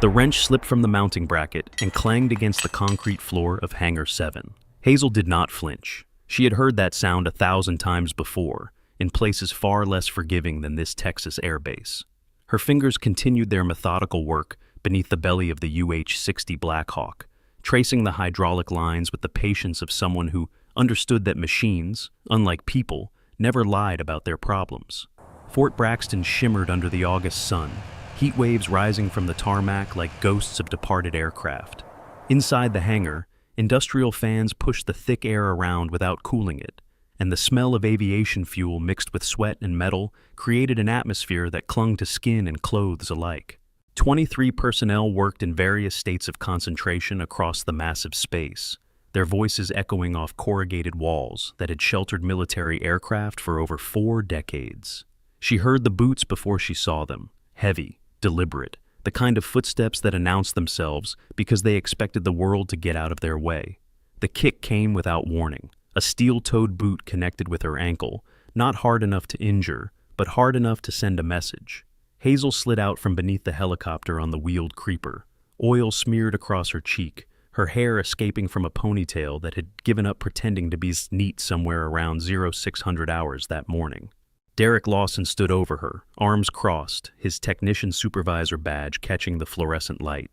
The wrench slipped from the mounting bracket and clanged against the concrete floor of Hangar 7. Hazel did not flinch. She had heard that sound 1,000 times before, in places far less forgiving than this Texas airbase. Her fingers continued their methodical work beneath the belly of the UH-60 Blackhawk, tracing the hydraulic lines with the patience of someone who understood that machines, unlike people, never lied about their problems. Fort Braxton shimmered under the August sun, heat waves rising from the tarmac like ghosts of departed aircraft. Inside the hangar, industrial fans pushed the thick air around without cooling it, and the smell of aviation fuel mixed with sweat and metal created an atmosphere that clung to skin and clothes alike. 23 personnel worked in various states of concentration across the massive space, their voices echoing off corrugated walls that had sheltered military aircraft for over 4 decades. She heard the boots before she saw them, heavy, deliberate, the kind of footsteps that announced themselves because they expected the world to get out of their way. The kick came without warning, a steel-toed boot connected with her ankle, not hard enough to injure, but hard enough to send a message. Hazel slid out from beneath the helicopter on the wheeled creeper, oil smeared across her cheek, her hair escaping from a ponytail that had given up pretending to be neat somewhere around 0600 hours that morning. Derek Lawson stood over her, arms crossed, his technician supervisor badge catching the fluorescent light.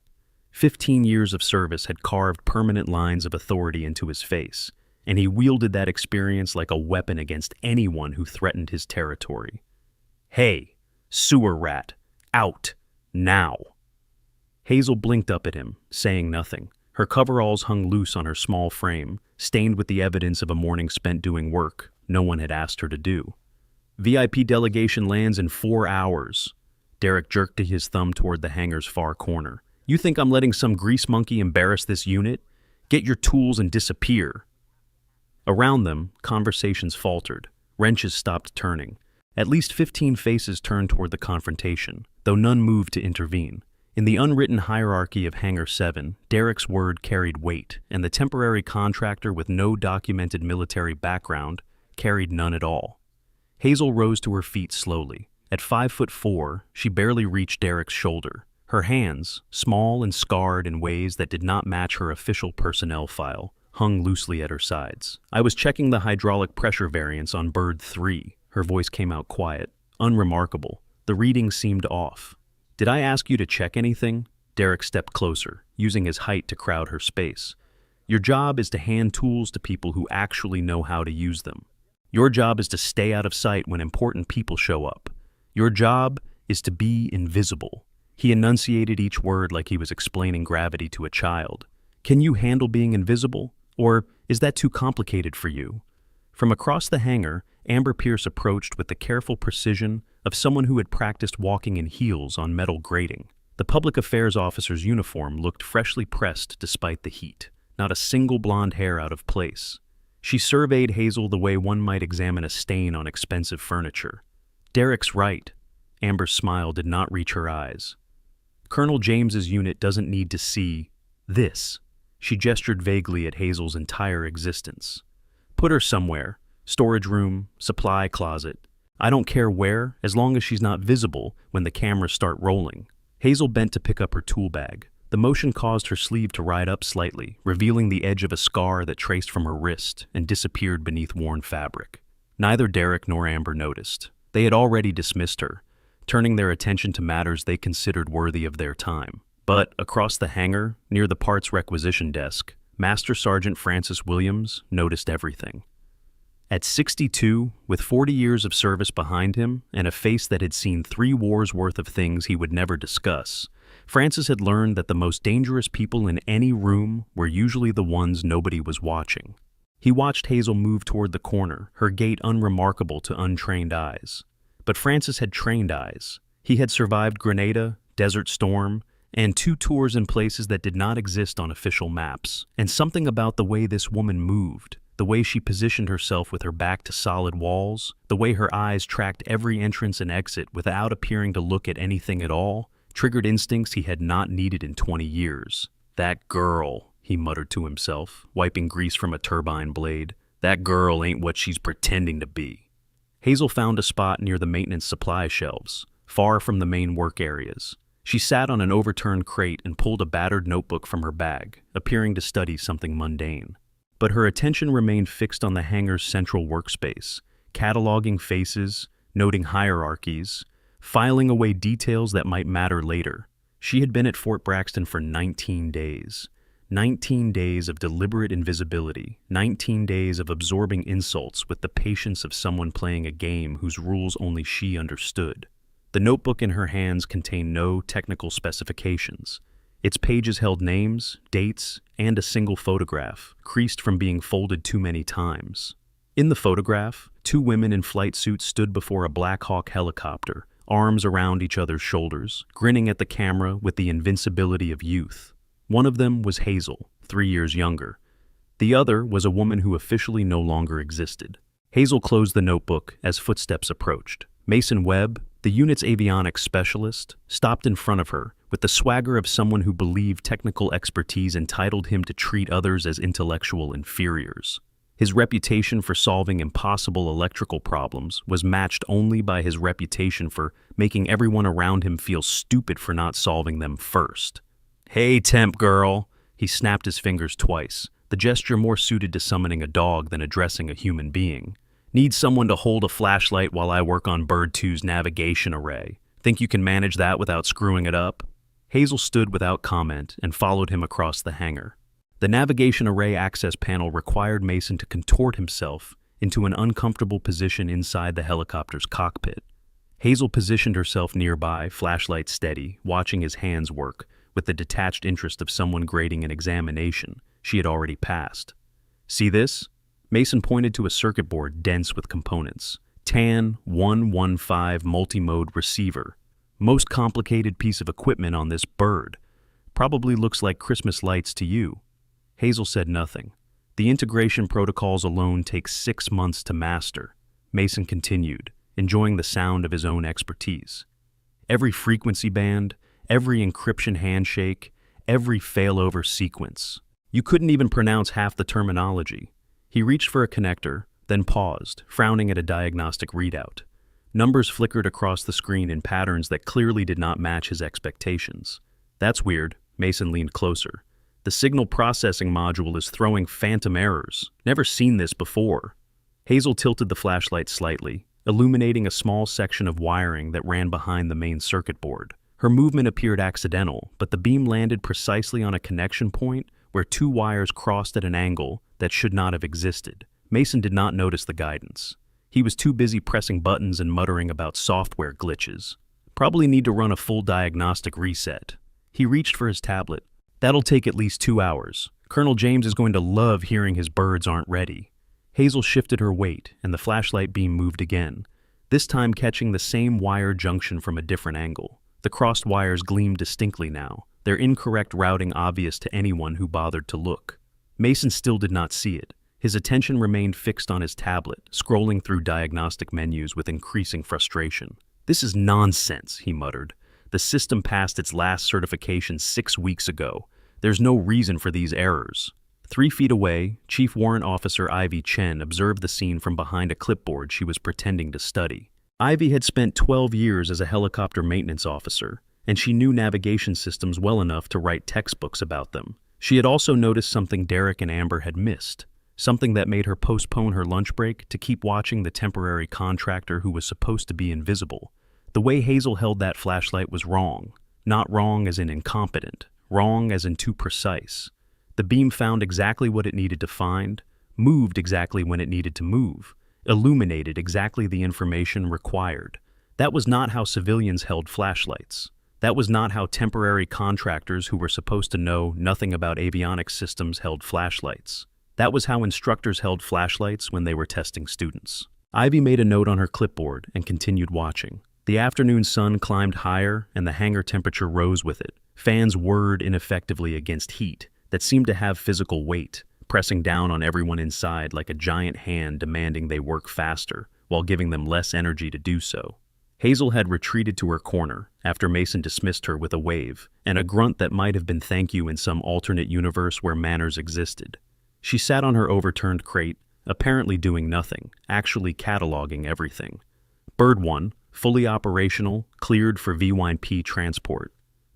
15 years of service had carved permanent lines of authority into his face, and he wielded that experience like a weapon against anyone who threatened his territory. "Hey, sewer rat, out, now." Hazel blinked up at him, saying nothing. Her coveralls hung loose on her small frame, stained with the evidence of a morning spent doing work no one had asked her to do. "VIP delegation lands in 4 hours. Derek jerked his thumb toward the hangar's far corner. "You think I'm letting some grease monkey embarrass this unit? Get your tools and disappear." Around them, conversations faltered. Wrenches stopped turning. At least 15 faces turned toward the confrontation, though none moved to intervene. In the unwritten hierarchy of Hangar 7, Derek's word carried weight, and the temporary contractor with no documented military background carried none at all. Hazel rose to her feet slowly. At 5'4", she barely reached Derek's shoulder. Her hands, small and scarred in ways that did not match her official personnel file, hung loosely at her sides. "I was checking the hydraulic pressure variance on Bird 3. Her voice came out quiet, unremarkable. The reading seemed off. "Did I ask you to check anything?" Derek stepped closer, using his height to crowd her space. "Your job is to hand tools to people who actually know how to use them. Your job is to stay out of sight when important people show up. Your job is to be invisible." He enunciated each word like he was explaining gravity to a child. "Can you handle being invisible? Or is that too complicated for you?" From across the hangar, Amber Pierce approached with the careful precision of someone who had practiced walking in heels on metal grating. The public affairs officer's uniform looked freshly pressed despite the heat, not a single blonde hair out of place. She surveyed Hazel the way one might examine a stain on expensive furniture. "Derek's right." Amber's smile did not reach her eyes. "Colonel James's unit doesn't need to see this." She gestured vaguely at Hazel's entire existence. "Put her somewhere. Storage room, supply closet. I don't care where, as long as she's not visible when the cameras start rolling." Hazel bent to pick up her tool bag. The motion caused her sleeve to ride up slightly, revealing the edge of a scar that traced from her wrist and disappeared beneath worn fabric. Neither Derek nor Amber noticed. They had already dismissed her, turning their attention to matters they considered worthy of their time. But across the hangar, near the parts requisition desk, Master Sergeant Francis Williams noticed everything. At 62, with 40 years of service behind him and a face that had seen 3 wars worth of things he would never discuss, Francis had learned that the most dangerous people in any room were usually the ones nobody was watching. He watched Hazel move toward the corner, her gait unremarkable to untrained eyes. But Francis had trained eyes. He had survived Grenada, Desert Storm, and 2 tours in places that did not exist on official maps. And something about the way this woman moved, the way she positioned herself with her back to solid walls, the way her eyes tracked every entrance and exit without appearing to look at anything at all, triggered instincts he had not needed in 20 years. "That girl," he muttered to himself, wiping grease from a turbine blade. "That girl ain't what she's pretending to be." Hazel found a spot near the maintenance supply shelves, far from the main work areas. She sat on an overturned crate and pulled a battered notebook from her bag, appearing to study something mundane. But her attention remained fixed on the hangar's central workspace, cataloging faces, noting hierarchies, filing away details that might matter later. She had been at Fort Braxton for 19 days. 19 days of deliberate invisibility, 19 days of absorbing insults with the patience of someone playing a game whose rules only she understood. The notebook in her hands contained no technical specifications. Its pages held names, dates, and a single photograph, creased from being folded too many times. In the photograph, two women in flight suits stood before a Black Hawk helicopter, arms around each other's shoulders, grinning at the camera with the invincibility of youth. One of them was Hazel, 3 years younger. The other was a woman who officially no longer existed. Hazel closed the notebook as footsteps approached. Mason Webb, the unit's avionics specialist, stopped in front of her with the swagger of someone who believed technical expertise entitled him to treat others as intellectual inferiors. His reputation for solving impossible electrical problems was matched only by his reputation for making everyone around him feel stupid for not solving them first. "Hey, temp girl," he snapped his fingers twice, the gesture more suited to summoning a dog than addressing a human being. "Need someone to hold a flashlight while I work on Bird 2's navigation array. Think you can manage that without screwing it up?" Hazel stood without comment and followed him across the hangar. The navigation array access panel required Mason to contort himself into an uncomfortable position inside the helicopter's cockpit. Hazel positioned herself nearby, flashlight steady, watching his hands work, with the detached interest of someone grading an examination she had already passed. "See this?" Mason pointed to a circuit board dense with components. TAN 115 multi-mode receiver. Most complicated piece of equipment on this bird. Probably looks like Christmas lights to you. Hazel said nothing. The integration protocols alone take 6 months to master. Mason continued, enjoying the sound of his own expertise. Every frequency band, every encryption handshake, every failover sequence. You couldn't even pronounce half the terminology. He reached for a connector, then paused, frowning at a diagnostic readout. Numbers flickered across the screen in patterns that clearly did not match his expectations. "That's weird." Mason leaned closer. "The signal processing module is throwing phantom errors. Never seen this before." Hazel tilted the flashlight slightly, illuminating a small section of wiring that ran behind the main circuit board. Her movement appeared accidental, but the beam landed precisely on a connection point where two wires crossed at an angle that should not have existed. Mason did not notice the guidance. He was too busy pressing buttons and muttering about software glitches. Probably need to run a full diagnostic reset. He reached for his tablet. "That'll take at least 2 hours. Colonel James is going to love hearing his birds aren't ready." Hazel shifted her weight, and the flashlight beam moved again, this time catching the same wire junction from a different angle. The crossed wires gleamed distinctly now, their incorrect routing obvious to anyone who bothered to look. Mason still did not see it. His attention remained fixed on his tablet, scrolling through diagnostic menus with increasing frustration. "This is nonsense," he muttered. "The system passed its last certification 6 weeks ago. There's no reason for these errors." 3 feet away, Chief Warrant Officer Ivy Chen observed the scene from behind a clipboard she was pretending to study. Ivy had spent 12 years as a helicopter maintenance officer, and she knew navigation systems well enough to write textbooks about them. She had also noticed something Derek and Amber had missed, something that made her postpone her lunch break to keep watching the temporary contractor who was supposed to be invisible. The way Hazel held that flashlight was wrong. Not wrong as in incompetent, wrong as in too precise. The beam found exactly what it needed to find, moved exactly when it needed to move, illuminated exactly the information required. That was not how civilians held flashlights. That was not how temporary contractors who were supposed to know nothing about avionics systems held flashlights. That was how instructors held flashlights when they were testing students. Ivy made a note on her clipboard and continued watching. The afternoon sun climbed higher and the hangar temperature rose with it. Fans whirred ineffectively against heat that seemed to have physical weight, pressing down on everyone inside like a giant hand demanding they work faster while giving them less energy to do so. Hazel had retreated to her corner after Mason dismissed her with a wave and a grunt that might have been thank you in some alternate universe where manners existed. She sat on her overturned crate, apparently doing nothing, actually cataloging everything. Bird 1, fully operational, cleared for V1P transport.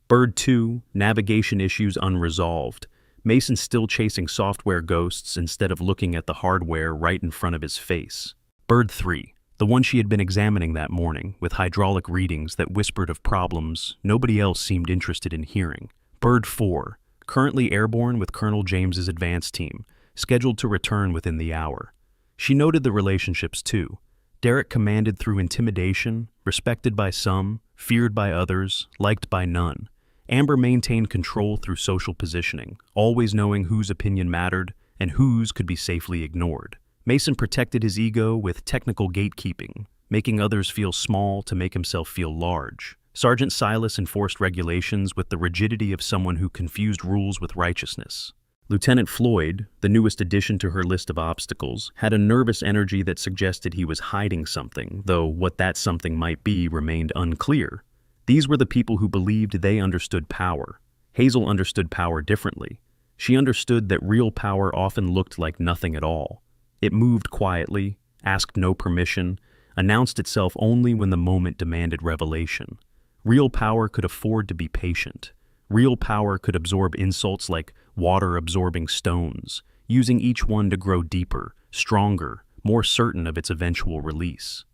Bird 2, navigation issues unresolved. Mason still chasing software ghosts instead of looking at the hardware right in front of his face. Bird 3, the one she had been examining that morning, with hydraulic readings that whispered of problems nobody else seemed interested in hearing. Bird 4, currently airborne with Colonel James's advance team, scheduled to return within the hour. She noted the relationships too. Derek commanded through intimidation, respected by some, feared by others, liked by none. Amber maintained control through social positioning, always knowing whose opinion mattered and whose could be safely ignored. Mason protected his ego with technical gatekeeping, making others feel small to make himself feel large. Sergeant Silas enforced regulations with the rigidity of someone who confused rules with righteousness. Lieutenant Floyd, the newest addition to her list of obstacles, had a nervous energy that suggested he was hiding something, though what that something might be remained unclear. These were the people who believed they understood power. Hazel understood power differently. She understood that real power often looked like nothing at all. It moved quietly, asked no permission, announced itself only when the moment demanded revelation. Real power could afford to be patient. Real power could absorb insults like water absorbing stones, using each one to grow deeper, stronger, more certain of its eventual release.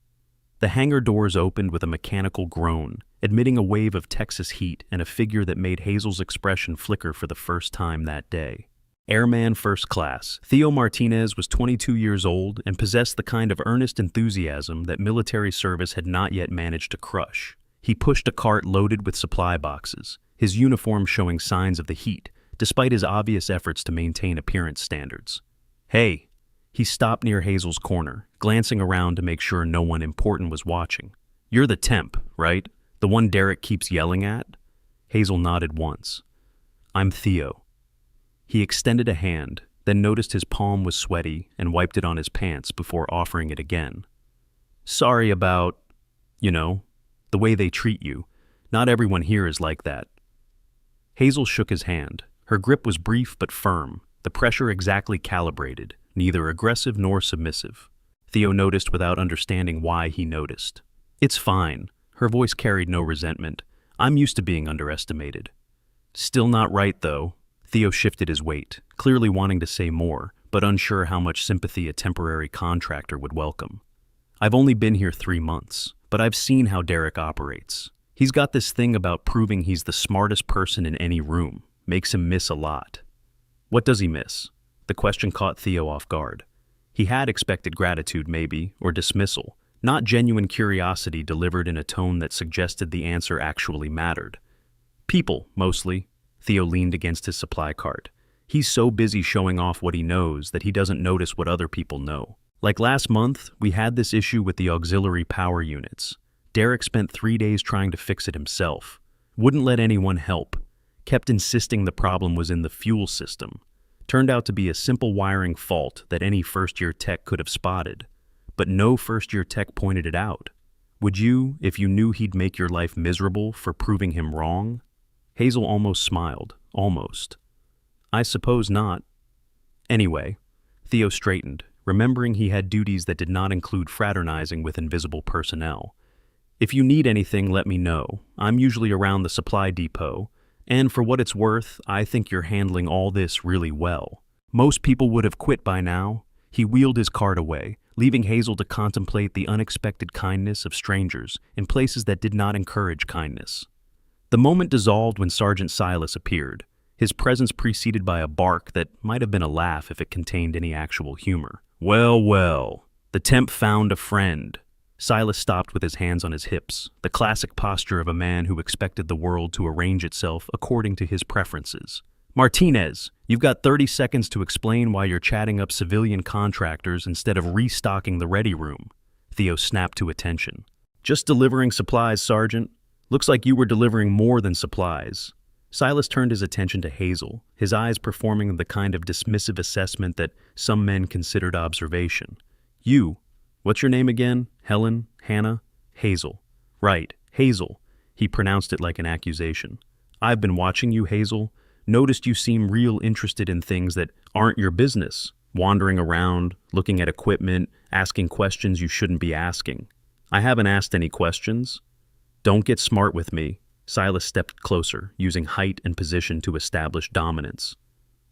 The hangar doors opened with a mechanical groan, admitting a wave of Texas heat and a figure that made Hazel's expression flicker for the first time that day. Airman First Class, Theo Martinez was 22 years old and possessed the kind of earnest enthusiasm that military service had not yet managed to crush. He pushed a cart loaded with supply boxes, his uniform showing signs of the heat, despite his obvious efforts to maintain appearance standards. "Hey!" He stopped near Hazel's corner, glancing around to make sure no one important was watching. "You're the temp, right? The one Derek keeps yelling at?" Hazel nodded once. "I'm Theo." He extended a hand, then noticed his palm was sweaty and wiped it on his pants before offering it again. "Sorry about, the way they treat you. Not everyone here is like that." Hazel shook his hand. Her grip was brief but firm, the pressure exactly calibrated, neither aggressive nor submissive. Theo noticed without understanding why he noticed. "It's fine." Her voice carried no resentment. "I'm used to being underestimated." "Still not right, though." Theo shifted his weight, clearly wanting to say more, but unsure how much sympathy a temporary contractor would welcome. "I've only been here 3 months, but I've seen how Derek operates. He's got this thing about proving he's the smartest person in any room. Makes him miss a lot." "What does he miss?" The question caught Theo off guard. He had expected gratitude, maybe, or dismissal, not genuine curiosity delivered in a tone that suggested the answer actually mattered. "People, mostly." Theo leaned against his supply cart. "He's so busy showing off what he knows that he doesn't notice what other people know. Like last month, we had this issue with the auxiliary power units. Derek spent 3 days trying to fix it himself. Wouldn't let anyone help. Kept insisting the problem was in the fuel system. Turned out to be a simple wiring fault that any first-year tech could have spotted. But no first-year tech pointed it out. Would you, if you knew he'd make your life miserable for proving him wrong?" Hazel almost smiled. Almost. "I suppose not." Anyway, Theo straightened, remembering he had duties that did not include fraternizing with invisible personnel. "If you need anything, let me know. I'm usually around the supply depot. And for what it's worth, I think you're handling all this really well. Most people would have quit by now." He wheeled his cart away, leaving Hazel to contemplate the unexpected kindness of strangers in places that did not encourage kindness. The moment dissolved when Sergeant Silas appeared, his presence preceded by a bark that might have been a laugh if it contained any actual humor. "Well, well, the temp found a friend." Silas stopped with his hands on his hips, the classic posture of a man who expected the world to arrange itself according to his preferences. "Martinez, you've got 30 seconds to explain why you're chatting up civilian contractors instead of restocking the ready room." Theo snapped to attention. "Just delivering supplies, Sergeant. Looks like you were delivering more than supplies." Silas turned his attention to Hazel, his eyes performing the kind of dismissive assessment that some men considered observation. "You, what's your name again? Helen? Hannah? Hazel. Right, Hazel." He pronounced it like an accusation. "I've been watching you, Hazel. Noticed you seem real interested in things that aren't your business. Wandering around, looking at equipment, asking questions you shouldn't be asking. I haven't asked any questions. Don't get smart with me." Silas stepped closer, using height and position to establish dominance.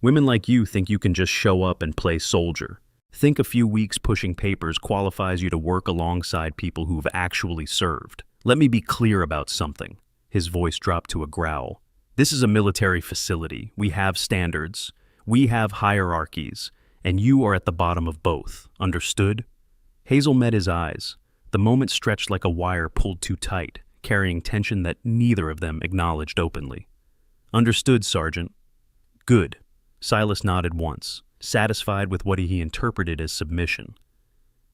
Women like you think you can just show up and play soldier. Think a few weeks pushing papers qualifies you to work alongside people who've actually served. Let me be clear about something. His voice dropped to a growl. This is a military facility. We have standards. We have hierarchies. And you are at the bottom of both. Understood? Hazel met his eyes. The moment stretched like a wire pulled too tight, carrying tension that neither of them acknowledged openly. Understood, Sergeant. Good. Silas nodded once, satisfied with what he interpreted as submission.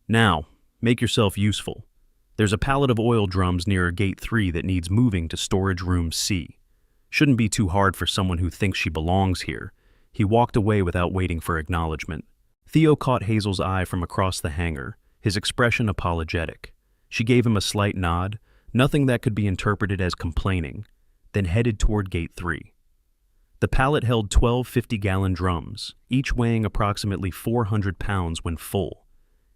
Now, make yourself useful. There's a pallet of oil drums near Gate 3 that needs moving to Storage Room C. Shouldn't be too hard for someone who thinks she belongs here. He walked away without waiting for acknowledgement. Theo caught Hazel's eye from across the hangar, his expression apologetic. She gave him a slight nod, nothing that could be interpreted as complaining, then headed toward Gate 3. The pallet held 12 50-gallon drums, each weighing approximately 400 pounds when full.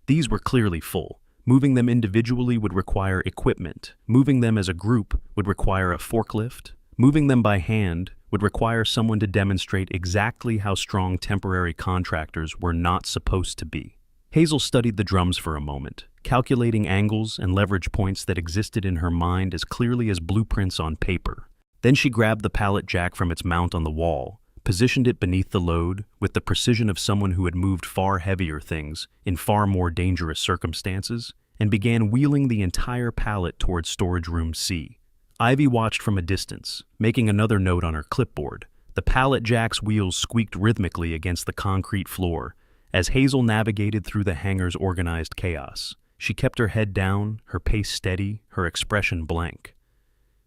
These were clearly full. Moving them individually would require equipment. Moving them as a group would require a forklift. Moving them by hand would require someone to demonstrate exactly how strong temporary contractors were not supposed to be. Hazel studied the drums for a moment, calculating angles and leverage points that existed in her mind as clearly as blueprints on paper. Then she grabbed the pallet jack from its mount on the wall, positioned it beneath the load with the precision of someone who had moved far heavier things in far more dangerous circumstances, and began wheeling the entire pallet towards Storage Room C. Ivy watched from a distance, making another note on her clipboard. The pallet jack's wheels squeaked rhythmically against the concrete floor as Hazel navigated through the hangar's organized chaos. She kept her head down, her pace steady, her expression blank.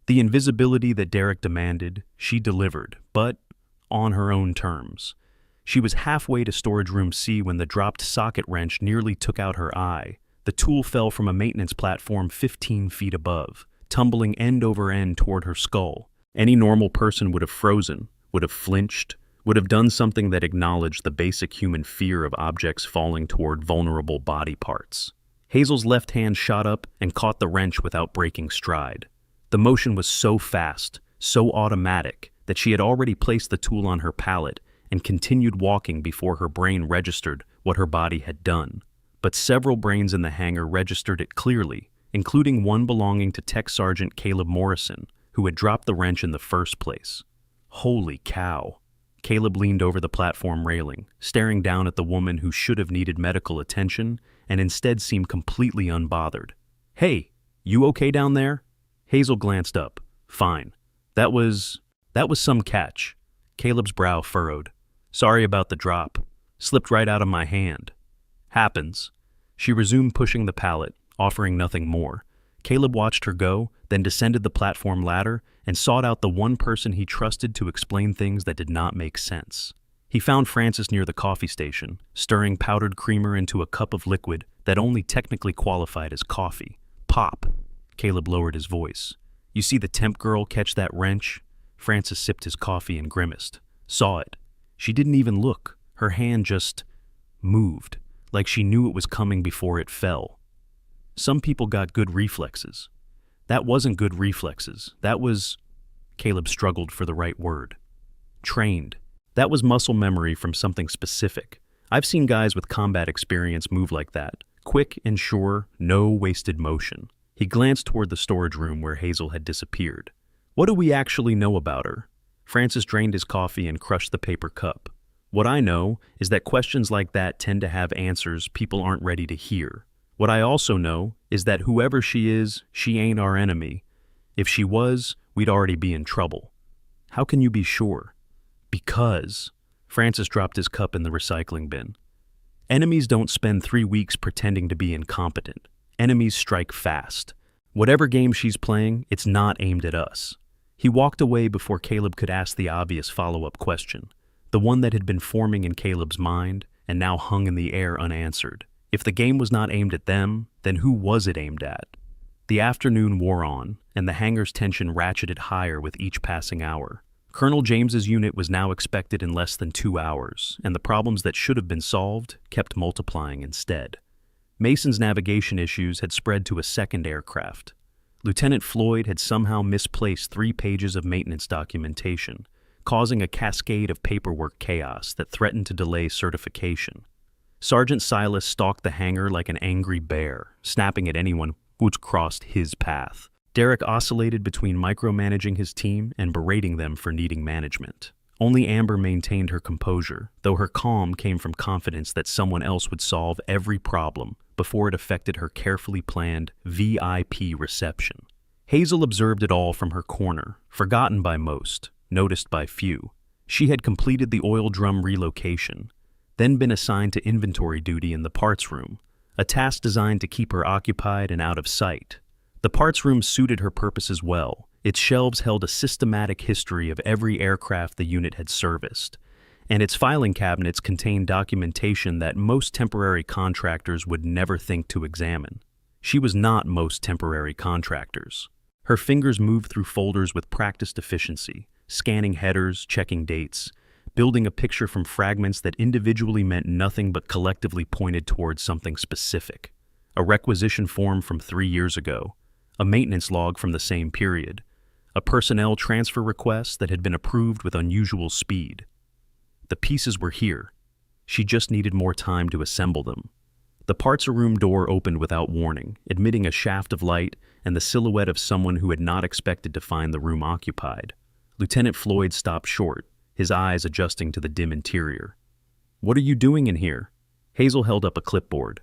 The invisibility that Derek demanded, she delivered, but on her own terms. She was halfway to Storage Room C when the dropped socket wrench nearly took out her eye. The tool fell from a maintenance platform 15 feet above, tumbling end over end toward her skull. Any normal person would have frozen, would have flinched, would have done something that acknowledged the basic human fear of objects falling toward vulnerable body parts. Hazel's left hand shot up and caught the wrench without breaking stride. The motion was so fast, so automatic, that she had already placed the tool on her pallet and continued walking before her brain registered what her body had done. But several brains in the hangar registered it clearly, including one belonging to Tech Sergeant Caleb Morrison, who had dropped the wrench in the first place. Holy cow. Caleb leaned over the platform railing, staring down at the woman who should have needed medical attention and instead seemed completely unbothered. Hey, you okay down there? Hazel glanced up. Fine. That was some catch. Caleb's brow furrowed. Sorry about the drop. Slipped right out of my hand. Happens. She resumed pushing the pallet, offering nothing more. Caleb watched her go, then descended the platform ladder and sought out the one person he trusted to explain things that did not make sense. He found Francis near the coffee station, stirring powdered creamer into a cup of liquid that only technically qualified as coffee. Pop. Caleb lowered his voice. You see the temp girl catch that wrench? Francis sipped his coffee and grimaced. Saw it. She didn't even look. Her hand just moved, like she knew it was coming before it fell. Some people got good reflexes. That wasn't good reflexes. That was... Caleb struggled for the right word. Trained. That was muscle memory from something specific. I've seen guys with combat experience move like that. Quick and sure, no wasted motion. He glanced toward the storage room where Hazel had disappeared. What do we actually know about her? Francis drained his coffee and crushed the paper cup. What I know is that questions like that tend to have answers people aren't ready to hear. What I also know is that whoever she is, she ain't our enemy. If she was, we'd already be in trouble. How can you be sure? Because... Francis dropped his cup in the recycling bin. Enemies don't spend 3 weeks pretending to be incompetent. Enemies strike fast. Whatever game she's playing, it's not aimed at us. He walked away before Caleb could ask the obvious follow-up question, the one that had been forming in Caleb's mind and now hung in the air unanswered. If the game was not aimed at them, then who was it aimed at? The afternoon wore on, and the hangar's tension ratcheted higher with each passing hour. Colonel James's unit was now expected in less than 2 hours, and the problems that should have been solved kept multiplying instead. Mason's navigation issues had spread to a second aircraft. Lieutenant Floyd had somehow misplaced 3 pages of maintenance documentation, causing a cascade of paperwork chaos that threatened to delay certification. Sergeant Silas stalked the hangar like an angry bear, snapping at anyone who crossed his path. Derek oscillated between micromanaging his team and berating them for needing management. Only Amber maintained her composure, though her calm came from confidence that someone else would solve every problem before it affected her carefully planned VIP reception. Hazel observed it all from her corner, forgotten by most, noticed by few. She had completed the oil drum relocation, then been assigned to inventory duty in the parts room, a task designed to keep her occupied and out of sight. The parts room suited her purposes well. Its shelves held a systematic history of every aircraft the unit had serviced, and its filing cabinets contained documentation that most temporary contractors would never think to examine. She was not most temporary contractors. Her fingers moved through folders with practiced efficiency, scanning headers, checking dates, building a picture from fragments that individually meant nothing but collectively pointed towards something specific. A requisition form from 3 years ago, a maintenance log from the same period, a personnel transfer request that had been approved with unusual speed. The pieces were here. She just needed more time to assemble them. The parts room door opened without warning, admitting a shaft of light and the silhouette of someone who had not expected to find the room occupied. Lieutenant Floyd stopped short, his eyes adjusting to the dim interior. "What are you doing in here?" Hazel held up a clipboard.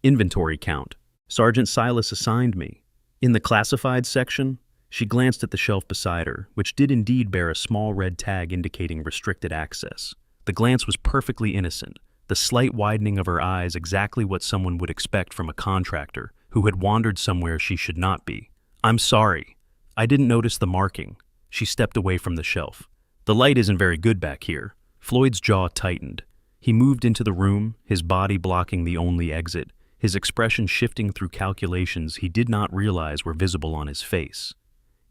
"Inventory count. Sergeant Silas assigned me." In the classified section, she glanced at the shelf beside her, which did indeed bear a small red tag indicating restricted access. The glance was perfectly innocent, the slight widening of her eyes exactly what someone would expect from a contractor who had wandered somewhere she should not be. "I'm sorry. I didn't notice the marking." She stepped away from the shelf. "The light isn't very good back here." Floyd's jaw tightened. He moved into the room, his body blocking the only exit, his expression shifting through calculations he did not realize were visible on his face.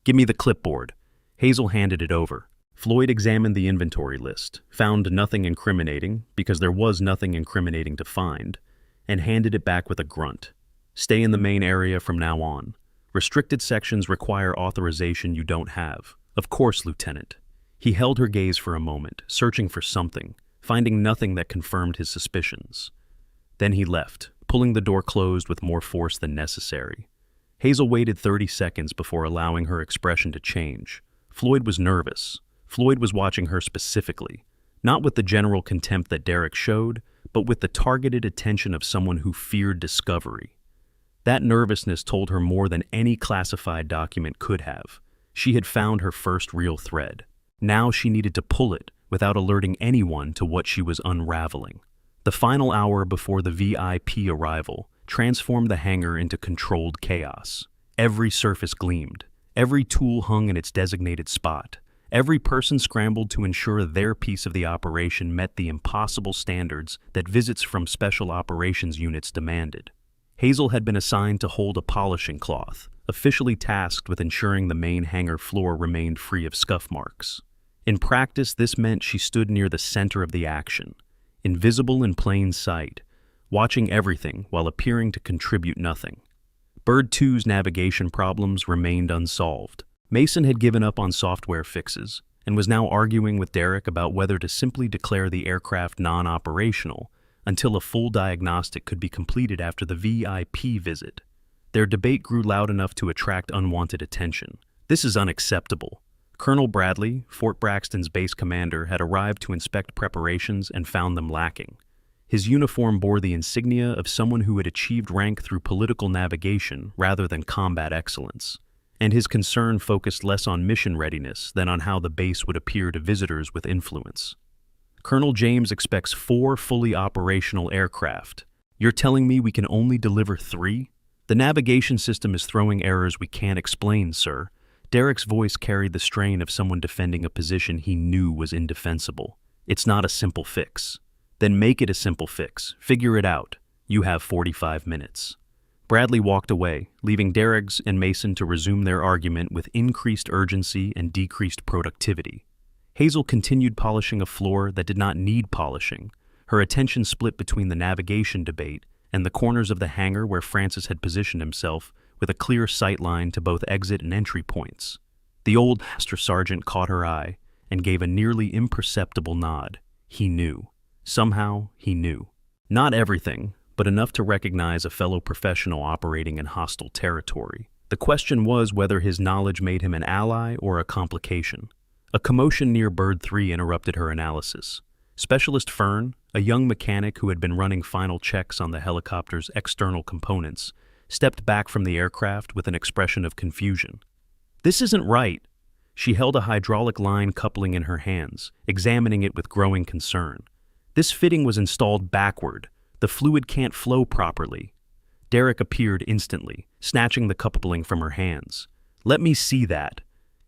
"Give me the clipboard." Hazel handed it over. Floyd examined the inventory list, found nothing incriminating, because there was nothing incriminating to find, and handed it back with a grunt. "Stay in the main area from now on. Restricted sections require authorization you don't have." "Of course, Lieutenant." He held her gaze for a moment, searching for something, finding nothing that confirmed his suspicions. Then he left, pulling the door closed with more force than necessary. Hazel waited 30 seconds before allowing her expression to change. Floyd was nervous. Floyd was watching her specifically, not with the general contempt that Derek showed, but with the targeted attention of someone who feared discovery. That nervousness told her more than any classified document could have. She had found her first real thread. Now she needed to pull it without alerting anyone to what she was unraveling. The final hour before the VIP arrival transformed the hangar into controlled chaos. Every surface gleamed. Every tool hung in its designated spot. Every person scrambled to ensure their piece of the operation met the impossible standards that visits from special operations units demanded. Hazel had been assigned to hold a polishing cloth, officially tasked with ensuring the main hangar floor remained free of scuff marks. In practice, this meant she stood near the center of the action, invisible in plain sight, watching everything while appearing to contribute nothing. Bird 2's navigation problems remained unsolved. Mason had given up on software fixes and was now arguing with Derek about whether to simply declare the aircraft non-operational until a full diagnostic could be completed after the VIP visit. Their debate grew loud enough to attract unwanted attention. "This is unacceptable." Colonel Bradley, Fort Braxton's base commander, had arrived to inspect preparations and found them lacking. His uniform bore the insignia of someone who had achieved rank through political navigation rather than combat excellence, and his concern focused less on mission readiness than on how the base would appear to visitors with influence. "Colonel James expects 4 fully operational aircraft. You're telling me we can only deliver 3? The navigation system is throwing errors we can't explain, sir." Derek's voice carried the strain of someone defending a position he knew was indefensible. "It's not a simple fix." "Then make it a simple fix. Figure it out. You have 45 minutes. Bradley walked away, leaving Derek and Mason to resume their argument with increased urgency and decreased productivity. Hazel continued polishing a floor that did not need polishing, her attention split between the navigation debate and the corners of the hangar where Francis had positioned himself with a clear sight line to both exit and entry points. The old master sergeant caught her eye and gave a nearly imperceptible nod. He knew. Somehow, he knew. Not everything, but enough to recognize a fellow professional operating in hostile territory. The question was whether his knowledge made him an ally or a complication. A commotion near Bird 3 interrupted her analysis. Specialist Fern, a young mechanic who had been running final checks on the helicopter's external components, stepped back from the aircraft with an expression of confusion. "This isn't right." She held a hydraulic line coupling in her hands, examining it with growing concern. "This fitting was installed backward. The fluid can't flow properly." Derek appeared instantly, snatching the coupling from her hands. "Let me see that."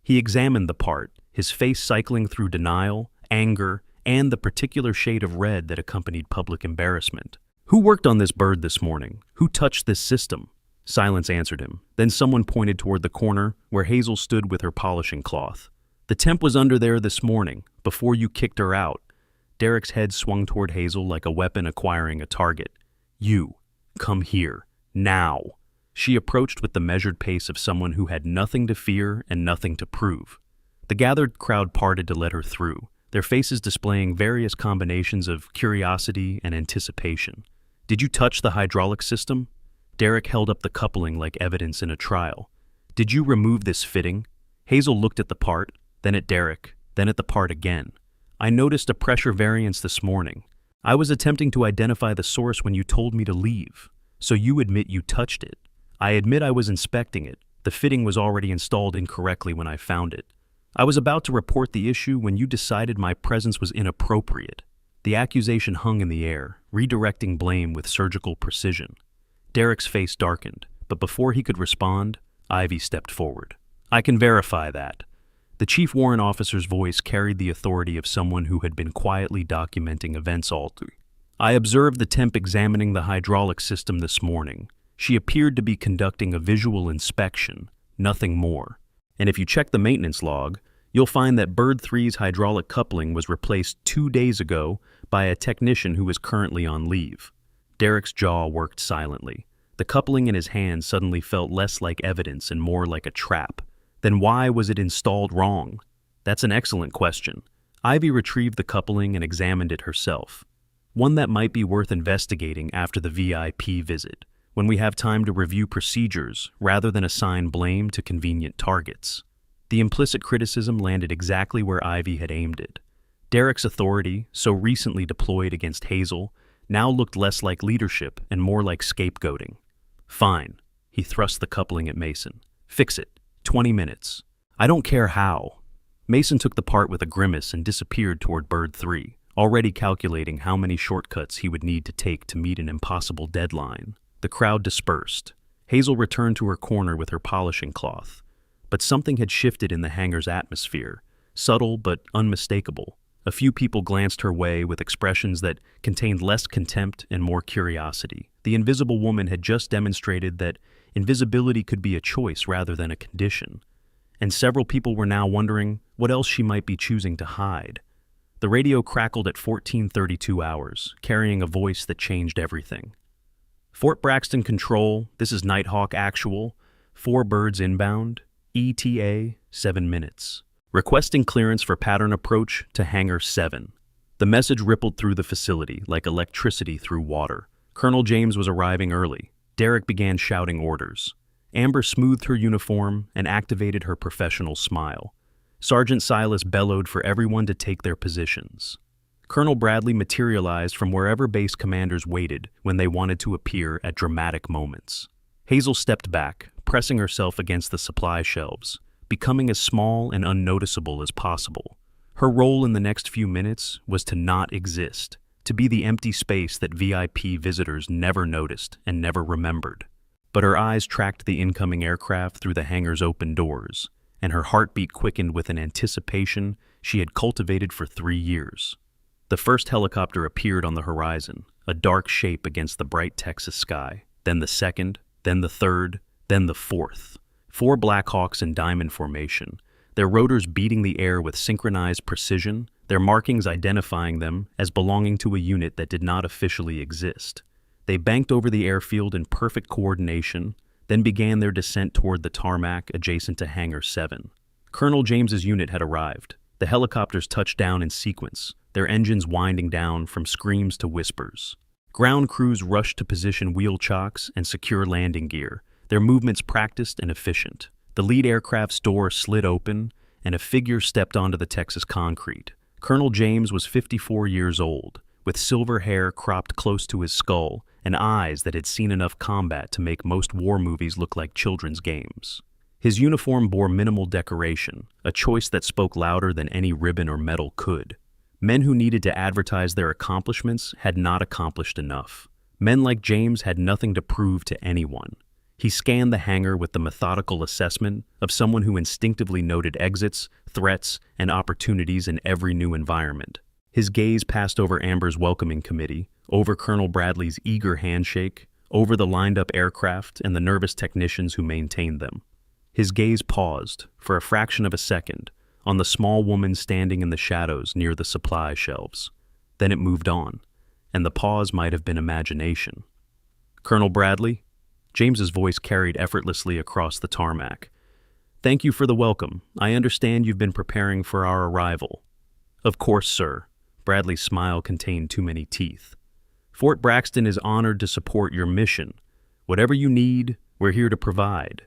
He examined the part, his face cycling through denial, anger, and the particular shade of red that accompanied public embarrassment. "Who worked on this bird this morning? Who touched this system?" Silence answered him. Then someone pointed toward the corner where Hazel stood with her polishing cloth. "The temp was under there this morning, before you kicked her out." Derek's head swung toward Hazel like a weapon acquiring a target. "You, come here, now." She approached with the measured pace of someone who had nothing to fear and nothing to prove. The gathered crowd parted to let her through, their faces displaying various combinations of curiosity and anticipation. "Did you touch the hydraulic system?" Derek held up the coupling like evidence in a trial. "Did you remove this fitting?" Hazel looked at the part, then at Derek, then at the part again. "I noticed a pressure variance this morning. I was attempting to identify the source when you told me to leave. So you admit you touched it." "I admit I was inspecting it. The fitting was already installed incorrectly when I found it. I was about to report the issue when you decided my presence was inappropriate." The accusation hung in the air, redirecting blame with surgical precision. Derek's face darkened, but before he could respond, Ivy stepped forward. "I can verify that." The chief warrant officer's voice carried the authority of someone who had been quietly documenting events all through. "I observed the temp examining the hydraulic system this morning. She appeared to be conducting a visual inspection, nothing more. And if you check the maintenance log, you'll find that Bird 3's hydraulic coupling was replaced 2 days ago by a technician who is currently on leave." Derek's jaw worked silently. The coupling in his hand suddenly felt less like evidence and more like a trap. Then why was it installed wrong? That's an excellent question. Ivy retrieved the coupling and examined it herself. One that might be worth investigating after the VIP visit, when we have time to review procedures rather than assign blame to convenient targets. The implicit criticism landed exactly where Ivy had aimed it. Derek's authority, so recently deployed against Hazel, now looked less like leadership and more like scapegoating. "Fine." He thrust the coupling at Mason. "Fix it. 20 minutes. I don't care how." Mason took the part with a grimace and disappeared toward Bird 3, already calculating how many shortcuts he would need to take to meet an impossible deadline. The crowd dispersed. Hazel returned to her corner with her polishing cloth. But something had shifted in the hangar's atmosphere, subtle but unmistakable. A few people glanced her way with expressions that contained less contempt and more curiosity. The invisible woman had just demonstrated that invisibility could be a choice rather than a condition. And several people were now wondering what else she might be choosing to hide. The radio crackled at 14:32 hours, carrying a voice that changed everything. "Fort Braxton Control, this is Nighthawk Actual. 4 birds inbound. ETA, 7 minutes. Requesting clearance for pattern approach to Hangar 7. The message rippled through the facility like electricity through water. Colonel James was arriving early. Derek began shouting orders. Amber smoothed her uniform and activated her professional smile. Sergeant Silas bellowed for everyone to take their positions. Colonel Bradley materialized from wherever base commanders waited when they wanted to appear at dramatic moments. Hazel stepped back, pressing herself against the supply shelves, becoming as small and unnoticeable as possible. Her role in the next few minutes was to not exist, to be the empty space that VIP visitors never noticed and never remembered. But her eyes tracked the incoming aircraft through the hangar's open doors, and her heartbeat quickened with an anticipation she had cultivated for 3 years. The first helicopter appeared on the horizon, a dark shape against the bright Texas sky. Then the second, then the third, then the fourth. 4 Black Hawks in diamond formation, their rotors beating the air with synchronized precision, their markings identifying them as belonging to a unit that did not officially exist. They banked over the airfield in perfect coordination, then began their descent toward the tarmac adjacent to Hangar 7. Colonel James's unit had arrived. The helicopters touched down in sequence, their engines winding down from screams to whispers. Ground crews rushed to position wheel chocks and secure landing gear, their movements practiced and efficient. The lead aircraft's door slid open, and a figure stepped onto the Texas concrete. Colonel James was 54 years old, with silver hair cropped close to his skull and eyes that had seen enough combat to make most war movies look like children's games. His uniform bore minimal decoration, a choice that spoke louder than any ribbon or medal could. Men who needed to advertise their accomplishments had not accomplished enough. Men like James had nothing to prove to anyone. He scanned the hangar with the methodical assessment of someone who instinctively noted exits, threats, and opportunities in every new environment. His gaze passed over Amber's welcoming committee, over Colonel Bradley's eager handshake, over the lined-up aircraft and the nervous technicians who maintained them. His gaze paused, for a fraction of a second, on the small woman standing in the shadows near the supply shelves. Then it moved on, and the pause might have been imagination. "Colonel Bradley?" James's voice carried effortlessly across the tarmac. "Thank you for the welcome. I understand you've been preparing for our arrival." "Of course, sir." Bradley's smile contained too many teeth. "Fort Braxton is honored to support your mission. Whatever you need, we're here to provide."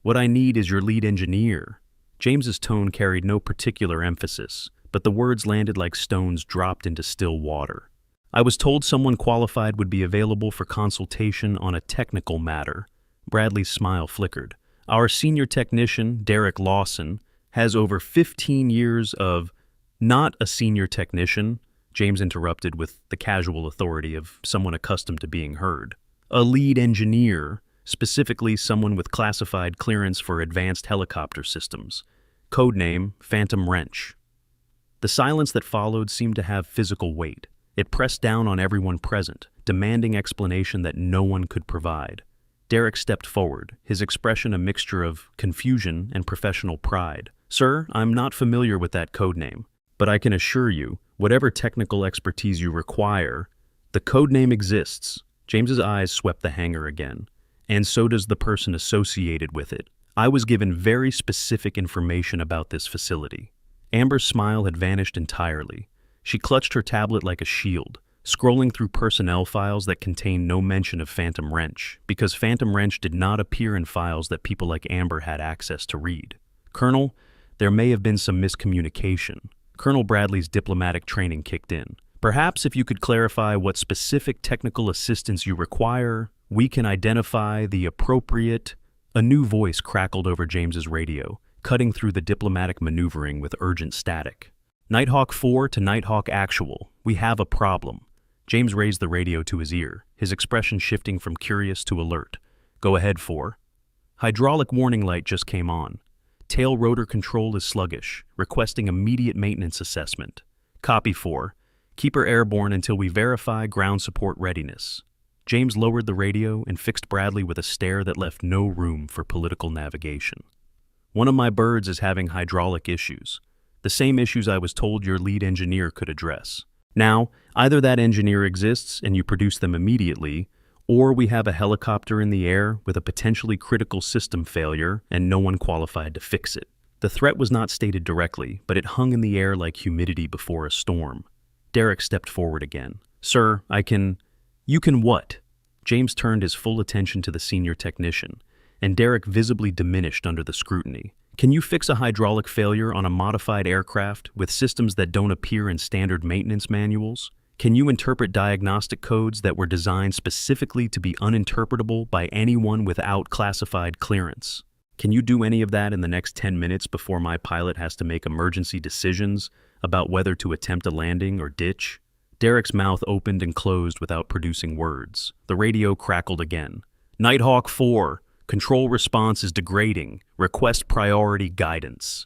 "What I need is your lead engineer." James's tone carried no particular emphasis, but the words landed like stones dropped into still water. "I was told someone qualified would be available for consultation on a technical matter." Bradley's smile flickered. "Our senior technician, Derek Lawson, has over 15 years of—" "Not a senior technician," James interrupted with the casual authority of someone accustomed to being heard. "A lead engineer, specifically someone with classified clearance for advanced helicopter systems. Codename Phantom Wrench." The silence that followed seemed to have physical weight. It pressed down on everyone present, demanding explanation that no one could provide. Derek stepped forward, his expression a mixture of confusion and professional pride. "Sir, I'm not familiar with that codename, but I can assure you, whatever technical expertise you require, the codename exists." James's eyes swept the hangar again. "And so does the person associated with it. I was given very specific information about this facility." Amber's smile had vanished entirely. She clutched her tablet like a shield, scrolling through personnel files that contained no mention of Phantom Wrench, because Phantom Wrench did not appear in files that people like Amber had access to read. "Colonel, there may have been some miscommunication." Colonel Bradley's diplomatic training kicked in. "Perhaps if you could clarify what specific technical assistance you require, we can identify the appropriate—" A new voice crackled over James's radio, cutting through the diplomatic maneuvering with urgent static. "Nighthawk 4 to Nighthawk Actual, we have a problem." James raised the radio to his ear, his expression shifting from curious to alert. "Go ahead, 4. Hydraulic warning light just came on. Tail rotor control is sluggish, requesting immediate maintenance assessment. Copy, 4. Keep her airborne until we verify ground support readiness." James lowered the radio and fixed Bradley with a stare that left no room for political navigation. "One of my birds is having hydraulic issues. The same issues I was told your lead engineer could address. Now, either that engineer exists and you produce them immediately, or we have a helicopter in the air with a potentially critical system failure and no one qualified to fix it." The threat was not stated directly, but it hung in the air like humidity before a storm. Derek stepped forward again. "Sir, I can—" "You can what?" James turned his full attention to the senior technician, and Derek visibly diminished under the scrutiny. "Can you fix a hydraulic failure on a modified aircraft with systems that don't appear in standard maintenance manuals? Can you interpret diagnostic codes that were designed specifically to be uninterpretable by anyone without classified clearance? Can you do any of that in the next 10 minutes before my pilot has to make emergency decisions about whether to attempt a landing or ditch?" Derek's mouth opened and closed without producing words. The radio crackled again. "Nighthawk 4, control response is degrading. Request priority guidance."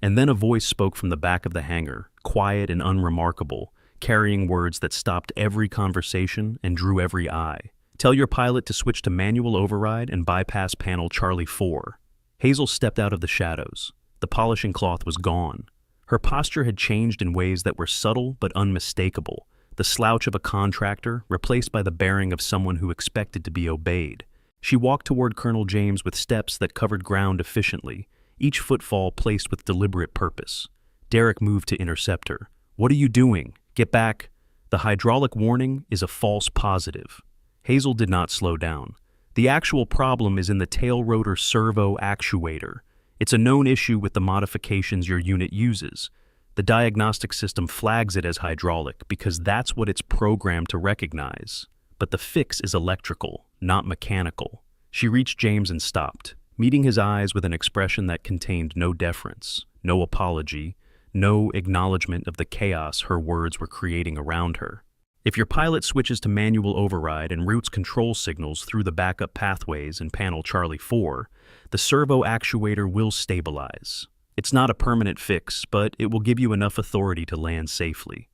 And then a voice spoke from the back of the hangar, quiet and unremarkable, carrying words that stopped every conversation and drew every eye. "Tell your pilot to switch to manual override and bypass panel Charlie 4. Hazel stepped out of the shadows. The polishing cloth was gone. Her posture had changed in ways that were subtle but unmistakable, the slouch of a contractor replaced by the bearing of someone who expected to be obeyed. She walked toward Colonel James with steps that covered ground efficiently, each footfall placed with deliberate purpose. Derek moved to intercept her. "What are you doing? Get back." "The hydraulic warning is a false positive." Hazel did not slow down. "The actual problem is in the tail rotor servo actuator. It's a known issue with the modifications your unit uses. The diagnostic system flags it as hydraulic because that's what it's programmed to recognize. But the fix is electrical, not mechanical." She reached James and stopped, meeting his eyes with an expression that contained no deference, no apology, no acknowledgement of the chaos her words were creating around her. "If your pilot switches to manual override and routes control signals through the backup pathways in panel Charlie 4, the servo actuator will stabilize. It's not a permanent fix, but it will give you enough authority to land safely."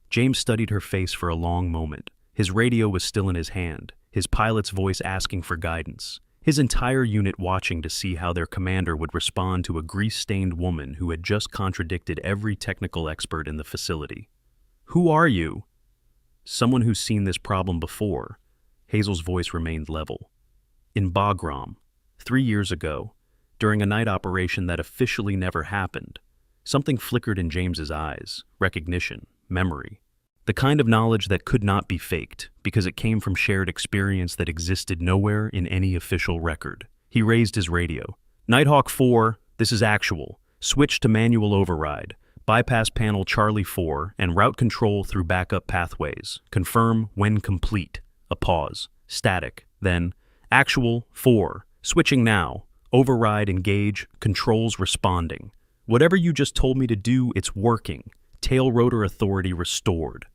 James studied her face for a long moment. His radio was still in his hand, his pilot's voice asking for guidance, his entire unit watching to see how their commander would respond to a grease-stained woman who had just contradicted every technical expert in the facility. "Who are you?" "Someone who's seen this problem before." Hazel's voice remained level. "In Bagram, 3 years ago, during a night operation that officially never happened." Something flickered in James's eyes, recognition, memory. The kind of knowledge that could not be faked, because it came from shared experience that existed nowhere in any official record. He raised his radio. "Nighthawk 4, this is actual. Switch to manual override. Bypass panel Charlie 4 and route control through backup pathways. Confirm when complete." A pause. Static. Then, "Actual 4. Switching now. Override engage. Controls responding. Whatever you just told me to do, it's working. Tail rotor authority restored."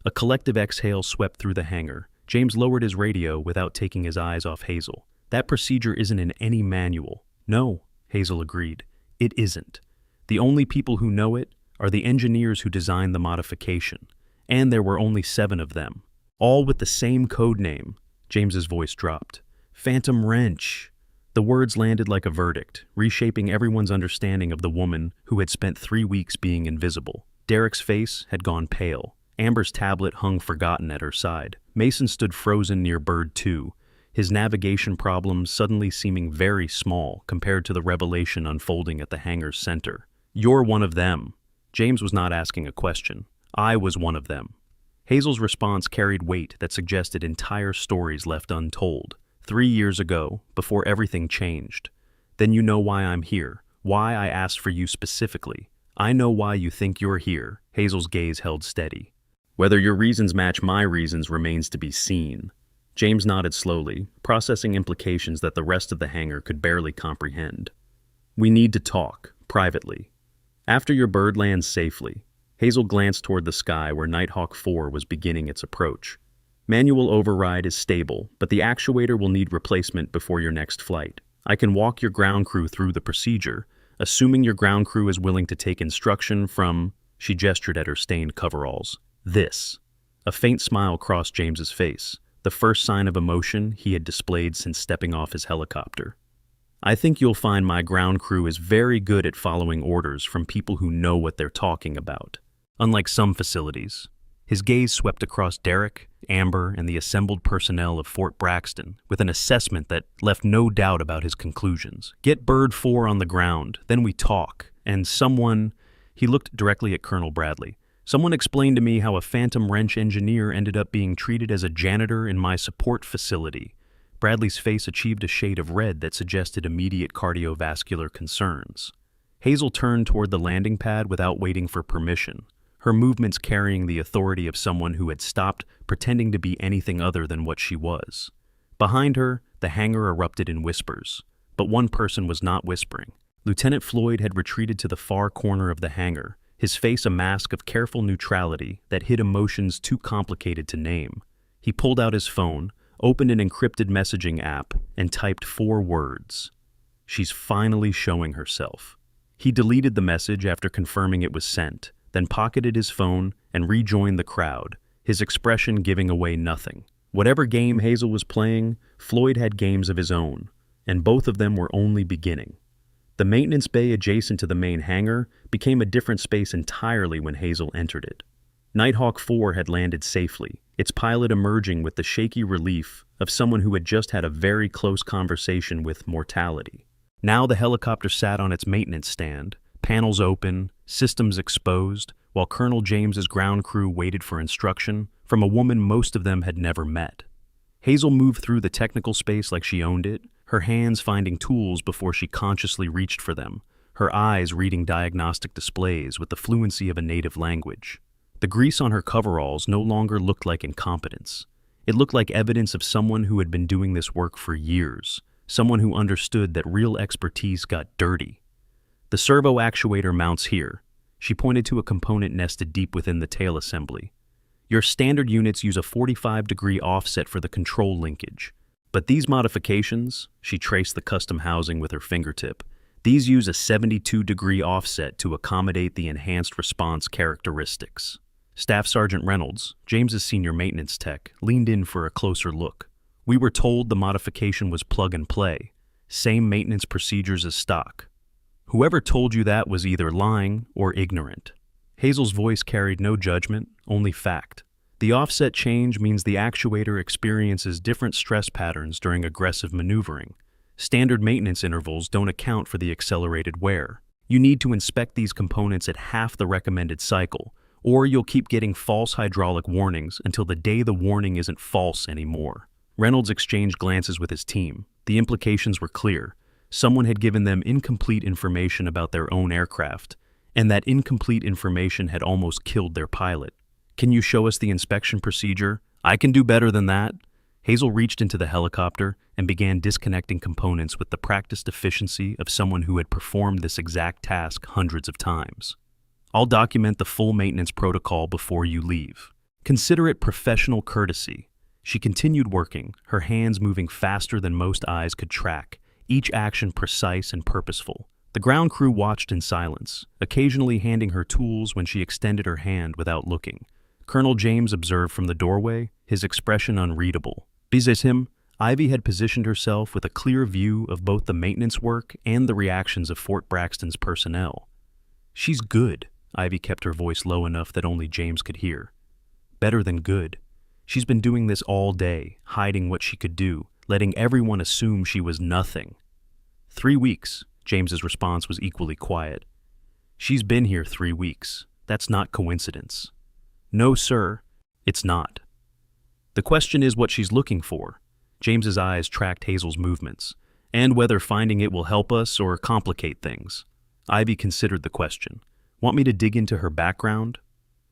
A collective exhale swept through the hangar. James lowered his radio without taking his eyes off Hazel. "That procedure isn't in any manual." "No," Hazel agreed. "It isn't. The only people who know it are the engineers who designed the modification. And there were only 7 of them. All with the same code name." James's voice dropped. "Phantom Wrench." The words landed like a verdict, reshaping everyone's understanding of the woman who had spent 3 weeks being invisible. Derek's face had gone pale. Amber's tablet hung forgotten at her side. Mason stood frozen near Bird 2, his navigation problems suddenly seeming very small compared to the revelation unfolding at the hangar's center. "You're one of them." James was not asking a question. "I was one of them." Hazel's response carried weight that suggested entire stories left untold. 3 years ago, before everything changed. "Then you know why I'm here, why I asked for you specifically. I know why you think you're here." Hazel's gaze held steady. "Whether your reasons match my reasons remains to be seen." James nodded slowly, processing implications that the rest of the hangar could barely comprehend. "We need to talk, privately. After your bird lands safely." Hazel glanced toward the sky where Nighthawk 4 was beginning its approach. "Manual override is stable, but the actuator will need replacement before your next flight. I can walk your ground crew through the procedure, assuming your ground crew is willing to take instruction from—" She gestured at her stained coveralls. "This." A faint smile crossed James's face, the first sign of emotion he had displayed since stepping off his helicopter. "I think you'll find my ground crew is very good at following orders from people who know what they're talking about. Unlike some facilities." His gaze swept across Derek, Amber, and the assembled personnel of Fort Braxton with an assessment that left no doubt about his conclusions. "Get Bird 4 on the ground, then we talk. And someone—" He looked directly at Colonel Bradley. "Someone explained to me how a Phantom Wrench engineer ended up being treated as a janitor in my support facility." Bradley's face achieved a shade of red that suggested immediate cardiovascular concerns. Hazel turned toward the landing pad without waiting for permission, her movements carrying the authority of someone who had stopped pretending to be anything other than what she was. Behind her, the hangar erupted in whispers, but one person was not whispering. Lieutenant Floyd had retreated to the far corner of the hangar, his face a mask of careful neutrality that hid emotions too complicated to name. He pulled out his phone, opened an encrypted messaging app, and typed 4 words. "She's finally showing herself." He deleted the message after confirming it was sent, then pocketed his phone and rejoined the crowd, his expression giving away nothing. Whatever game Hazel was playing, Floyd had games of his own, and both of them were only beginning. The maintenance bay adjacent to the main hangar became a different space entirely when Hazel entered it. Nighthawk 4 had landed safely, its pilot emerging with the shaky relief of someone who had just had a very close conversation with mortality. Now the helicopter sat on its maintenance stand, panels open, systems exposed, while Colonel James's ground crew waited for instruction from a woman most of them had never met. Hazel moved through the technical space like she owned it, her hands finding tools before she consciously reached for them, her eyes reading diagnostic displays with the fluency of a native language. The grease on her coveralls no longer looked like incompetence. It looked like evidence of someone who had been doing this work for years, someone who understood that real expertise got dirty. The servo actuator mounts here. She pointed to a component nested deep within the tail assembly. Your standard units use a 45-degree offset for the control linkage. But these modifications, she traced the custom housing with her fingertip, these use a 72-degree offset to accommodate the enhanced response characteristics. Staff Sergeant Reynolds, James's senior maintenance tech, leaned in for a closer look. We were told the modification was plug and play, same maintenance procedures as stock. Whoever told you that was either lying or ignorant. Hazel's voice carried no judgment, only fact. The offset change means the actuator experiences different stress patterns during aggressive maneuvering. Standard maintenance intervals don't account for the accelerated wear. You need to inspect these components at half the recommended cycle, or you'll keep getting false hydraulic warnings until the day the warning isn't false anymore. Reynolds exchanged glances with his team. The implications were clear. Someone had given them incomplete information about their own aircraft, and that incomplete information had almost killed their pilot. Can you show us the inspection procedure? I can do better than that. Hazel reached into the helicopter and began disconnecting components with the practiced efficiency of someone who had performed this exact task hundreds of times. I'll document the full maintenance protocol before you leave. Consider it professional courtesy. She continued working, her hands moving faster than most eyes could track, each action precise and purposeful. The ground crew watched in silence, occasionally handing her tools when she extended her hand without looking. Colonel James observed from the doorway, his expression unreadable. Besides him, Ivy had positioned herself with a clear view of both the maintenance work and the reactions of Fort Braxton's personnel. She's good. Ivy kept her voice low enough that only James could hear. Better than good. She's been doing this all day, hiding what she could do, letting everyone assume she was nothing. 3 weeks. James's response was equally quiet. She's been here 3 weeks. That's not coincidence. No, sir, it's not. The question is what she's looking for. James's eyes tracked Hazel's movements, and whether finding it will help us or complicate things. Ivy considered the question. Want me to dig into her background?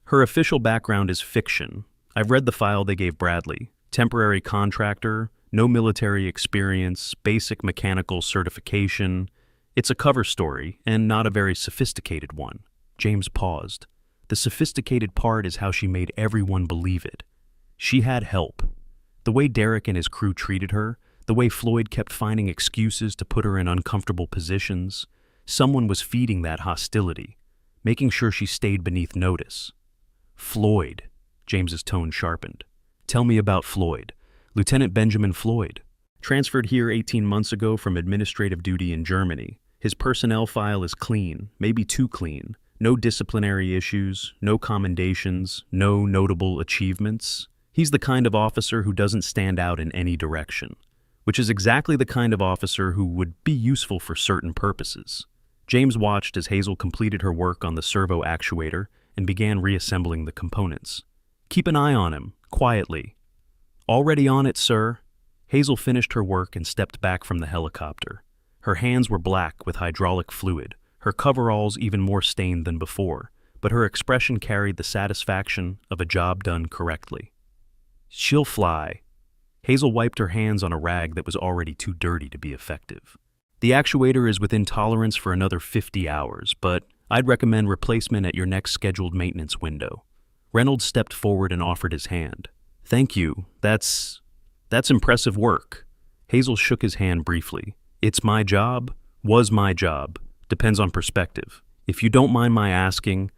Her official background is fiction. I've read the file they gave Bradley. Temporary contractor, no military experience, basic mechanical certification. It's a cover story, and not a very sophisticated one. James paused. The sophisticated part is how she made everyone believe it. She had help. The way Derek and his crew treated her, the way Floyd kept finding excuses to put her in uncomfortable positions, someone was feeding that hostility, making sure she stayed beneath notice. Floyd. James's tone sharpened. Tell me about Floyd. Lieutenant Benjamin Floyd. Transferred here 18 months ago from administrative duty in Germany. His personnel file is clean, maybe too clean. No disciplinary issues, no commendations, no notable achievements. He's the kind of officer who doesn't stand out in any direction, which is exactly the kind of officer who would be useful for certain purposes. James watched as Hazel completed her work on the servo actuator and began reassembling the components. Keep an eye on him, quietly. Already on it, sir. Hazel finished her work and stepped back from the helicopter. Her hands were black with hydraulic fluid, her coveralls even more stained than before, but her expression carried the satisfaction of a job done correctly. She'll fly. Hazel wiped her hands on a rag that was already too dirty to be effective. The actuator is within tolerance for another 50 hours, but I'd recommend replacement at your next scheduled maintenance window. Reynolds stepped forward and offered his hand. Thank you. That's impressive work. Hazel shook his hand briefly. It's my job, was my job. Depends on perspective. If you don't mind my asking,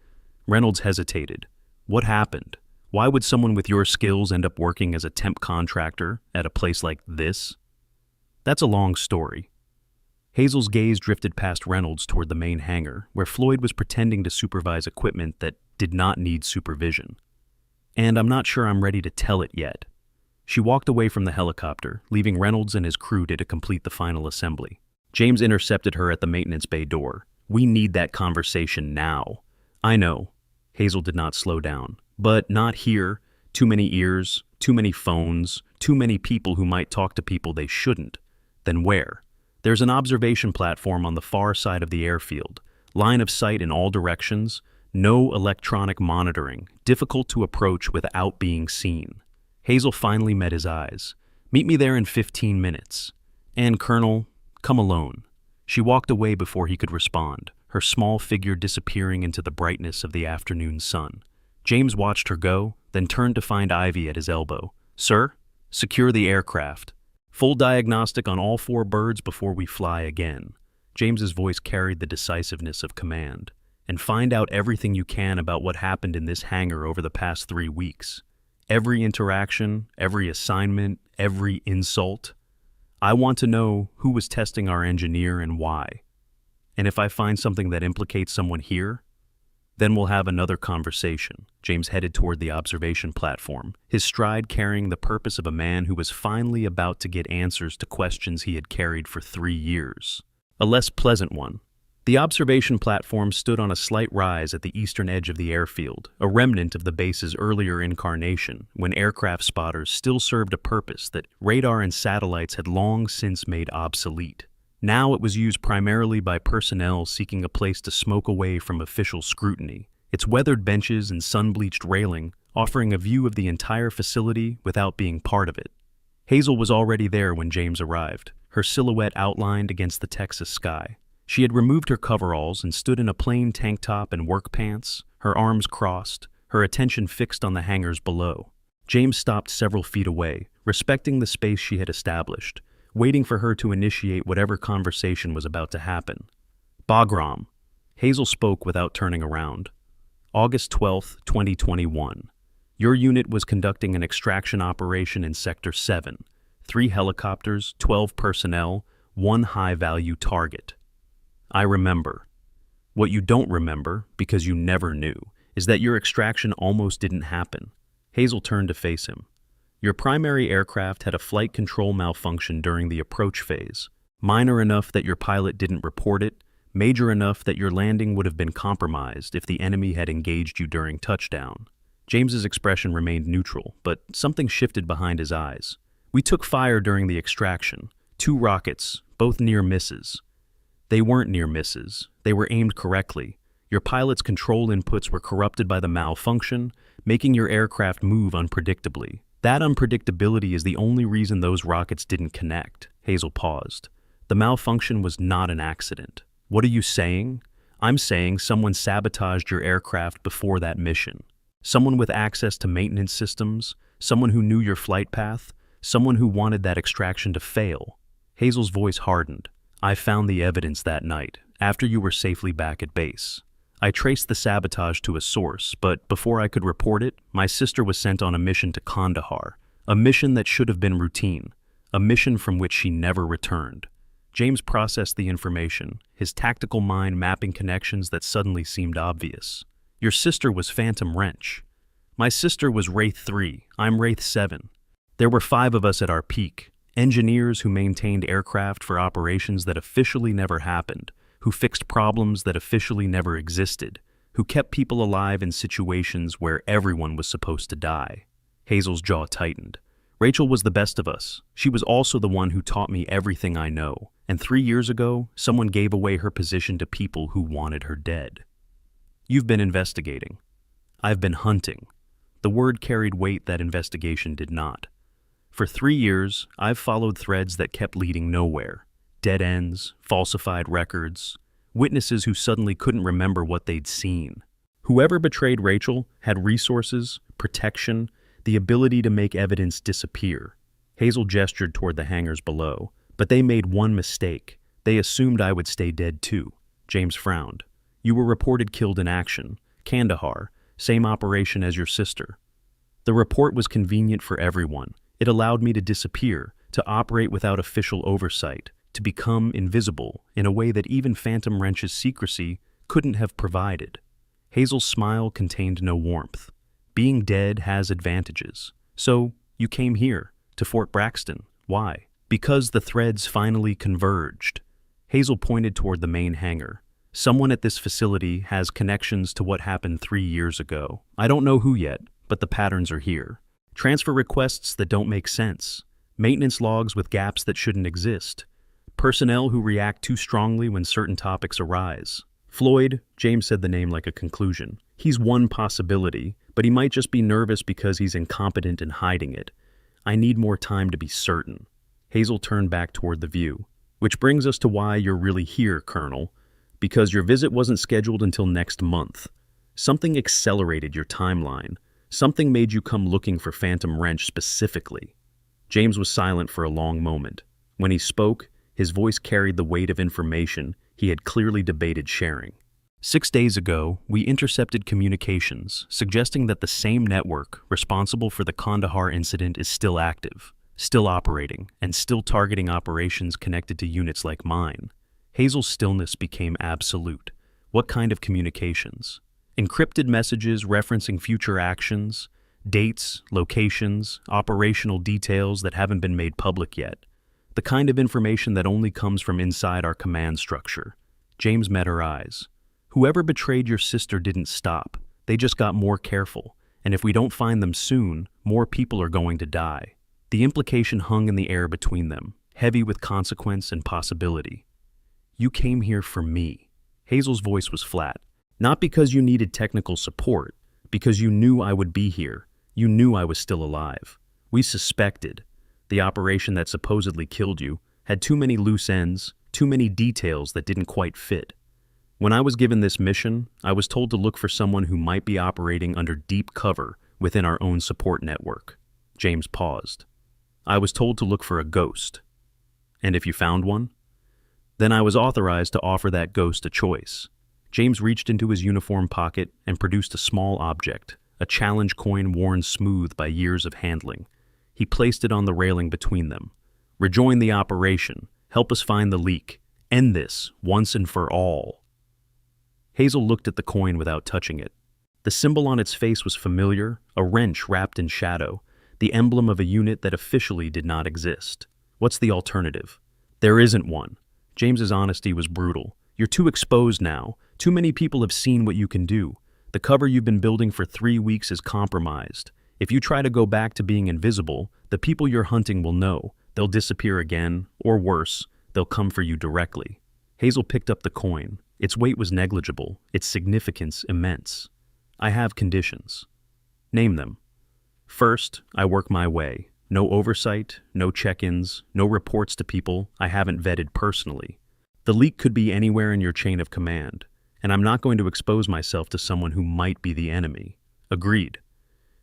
Reynolds hesitated. What happened? Why would someone with your skills end up working as a temp contractor at a place like this? That's a long story. Hazel's gaze drifted past Reynolds toward the main hangar, where Floyd was pretending to supervise equipment that did not need supervision. and I'm not sure I'm ready to tell it yet." She walked away from the helicopter, leaving Reynolds and his crew to complete the final assembly. James intercepted her at the maintenance bay door. "We need that conversation now." "I know." Hazel did not slow down. "But not here. Too many ears, too many phones, too many people who might talk to people they shouldn't." "Then where?" "There's an observation platform on the far side of the airfield. Line of sight in all directions. No electronic monitoring. Difficult to approach without being seen." Hazel finally met his eyes. "Meet me there in 15 minutes. And, Colonel, come alone." She walked away before he could respond, her small figure disappearing into the brightness of the afternoon sun. James watched her go, then turned to find Ivy at his elbow. "Sir, secure the aircraft. Full diagnostic on all 4 birds before we fly again." James's voice carried the decisiveness of command. "And find out everything you can about what happened in this hangar over the past 3 weeks. Every interaction, every assignment, every insult. I want to know who was testing our engineer and why. And if I find something that implicates someone here, then we'll have another conversation." James headed toward the observation platform, his stride carrying the purpose of a man who was finally about to get answers to questions he had carried for 3 years. A less pleasant one. The observation platform stood on a slight rise at the eastern edge of the airfield, a remnant of the base's earlier incarnation, when aircraft spotters still served a purpose that radar and satellites had long since made obsolete. Now it was used primarily by personnel seeking a place to smoke away from official scrutiny, its weathered benches and sun-bleached railing offering a view of the entire facility without being part of it. Hazel was already there when James arrived, her silhouette outlined against the Texas sky. She had removed her coveralls and stood in a plain tank top and work pants, her arms crossed, her attention fixed on the hangars below. James stopped several feet away, respecting the space she had established, waiting for her to initiate whatever conversation was about to happen. "Bagram." Hazel spoke without turning around. "August 12, 2021. Your unit was conducting an extraction operation in Sector 7. 3 helicopters, 12 personnel, 1 high-value target. I remember. What you don't remember, because you never knew, is that your extraction almost didn't happen." Hazel turned to face him. "Your primary aircraft had a flight control malfunction during the approach phase, minor enough that your pilot didn't report it, major enough that your landing would have been compromised if the enemy had engaged you during touchdown." James's expression remained neutral, but something shifted behind his eyes. "We took fire during the extraction. 2 rockets, both near misses." "They weren't near misses. They were aimed correctly. Your pilot's control inputs were corrupted by the malfunction, making your aircraft move unpredictably. That unpredictability is the only reason those rockets didn't connect." Hazel paused. "The malfunction was not an accident." "What are you saying?" "I'm saying someone sabotaged your aircraft before that mission. Someone with access to maintenance systems, someone who knew your flight path, someone who wanted that extraction to fail." Hazel's voice hardened. "I found the evidence that night, after you were safely back at base. I traced the sabotage to a source, but before I could report it, my sister was sent on a mission to Kandahar, a mission that should have been routine, a mission from which she never returned." James processed the information, his tactical mind mapping connections that suddenly seemed obvious. "Your sister was Phantom Wrench. My sister was Wraith 3, I'm Wraith 7. There were 5 of us at our peak, engineers who maintained aircraft for operations that officially never happened, who fixed problems that officially never existed, who kept people alive in situations where everyone was supposed to die." Hazel's jaw tightened. "Rachel was the best of us. She was also the one who taught me everything I know, and 3 years ago, someone gave away her position to people who wanted her dead." "You've been investigating." "I've been hunting." The word carried weight that investigation did not. "For 3 years, I've followed threads that kept leading nowhere. Dead ends, falsified records, witnesses who suddenly couldn't remember what they'd seen. Whoever betrayed Rachel had resources, protection, the ability to make evidence disappear." Hazel gestured toward the hangars below, "But they made one mistake. They assumed I would stay dead too." James frowned. "You were reported killed in action. Kandahar, same operation as your sister. The report was convenient for everyone. It allowed me to disappear, to operate without official oversight, to become invisible in a way that even Phantom Wrench's secrecy couldn't have provided." Hazel's smile contained no warmth. Being dead has advantages. So, you came here, to Fort Braxton. Why? Because the threads finally converged. Hazel pointed toward the main hangar. Someone at this facility has connections to what happened 3 years ago. I don't know who yet, but the patterns are here. Transfer requests that don't make sense. Maintenance logs with gaps that shouldn't exist. Personnel who react too strongly when certain topics arise. Floyd, James said the name like a conclusion. He's one possibility, but he might just be nervous because he's incompetent in hiding it. I need more time to be certain. Hazel turned back toward the view. Which brings us to why you're really here, Colonel. Because your visit wasn't scheduled until next month. Something accelerated your timeline. Something made you come looking for Phantom Wrench specifically. James was silent for a long moment. When he spoke, his voice carried the weight of information he had clearly debated sharing. 6 days ago, we intercepted communications, suggesting that the same network responsible for the Kandahar incident is still active, still operating, and still targeting operations connected to units like mine. Hazel's stillness became absolute. What kind of communications? Encrypted messages referencing future actions, dates, locations, operational details that haven't been made public yet. The kind of information that only comes from inside our command structure. James met her eyes. Whoever betrayed your sister didn't stop. They just got more careful. And if we don't find them soon, more people are going to die. The implication hung in the air between them, heavy with consequence and possibility. You came here for me. Hazel's voice was flat. Not because you needed technical support, because you knew I would be here. You knew I was still alive. We suspected. The operation that supposedly killed you had too many loose ends, too many details that didn't quite fit. When I was given this mission, I was told to look for someone who might be operating under deep cover within our own support network. James paused. I was told to look for a ghost. And if you found one? Then I was authorized to offer that ghost a choice. James reached into his uniform pocket and produced a small object, a challenge coin worn smooth by years of handling. He placed it on the railing between them. Rejoin the operation. Help us find the leak. End this, once and for all. Hazel looked at the coin without touching it. The symbol on its face was familiar, a wrench wrapped in shadow, the emblem of a unit that officially did not exist. What's the alternative? There isn't one. James's honesty was brutal. You're too exposed now. Too many people have seen what you can do. The cover you've been building for 3 weeks is compromised. If you try to go back to being invisible, the people you're hunting will know. They'll disappear again, or worse, they'll come for you directly. Hazel picked up the coin. Its weight was negligible, its significance immense. I have conditions. Name them. First, I work my way. No oversight, no check-ins, no reports to people I haven't vetted personally. The leak could be anywhere in your chain of command, and I'm not going to expose myself to someone who might be the enemy. Agreed.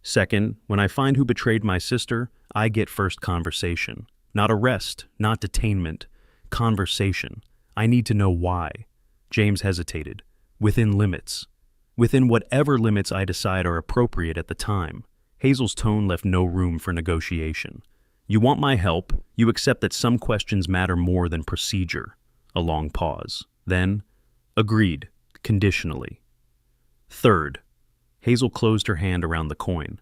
Second, when I find who betrayed my sister, I get first conversation. Not arrest, not detainment. Conversation. I need to know why. James hesitated. Within limits. Within whatever limits I decide are appropriate at the time. Hazel's tone left no room for negotiation. You want my help, you accept that some questions matter more than procedure. A long pause. Then, agreed, conditionally. Third, Hazel closed her hand around the coin.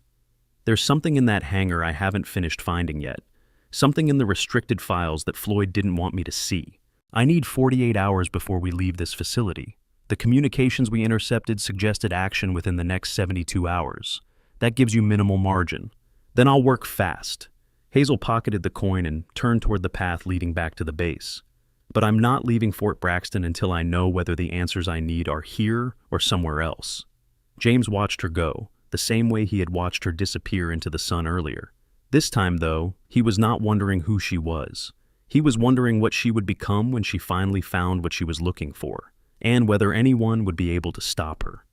There's something in that hangar I haven't finished finding yet. Something in the restricted files that Floyd didn't want me to see. I need 48 hours before we leave this facility. The communications we intercepted suggested action within the next 72 hours. That gives you minimal margin. Then I'll work fast. Hazel pocketed the coin and turned toward the path leading back to the base. But I'm not leaving Fort Braxton until I know whether the answers I need are here or somewhere else. James watched her go, the same way he had watched her disappear into the sun earlier. This time, though, he was not wondering who she was. He was wondering what she would become when she finally found what she was looking for, and whether anyone would be able to stop her.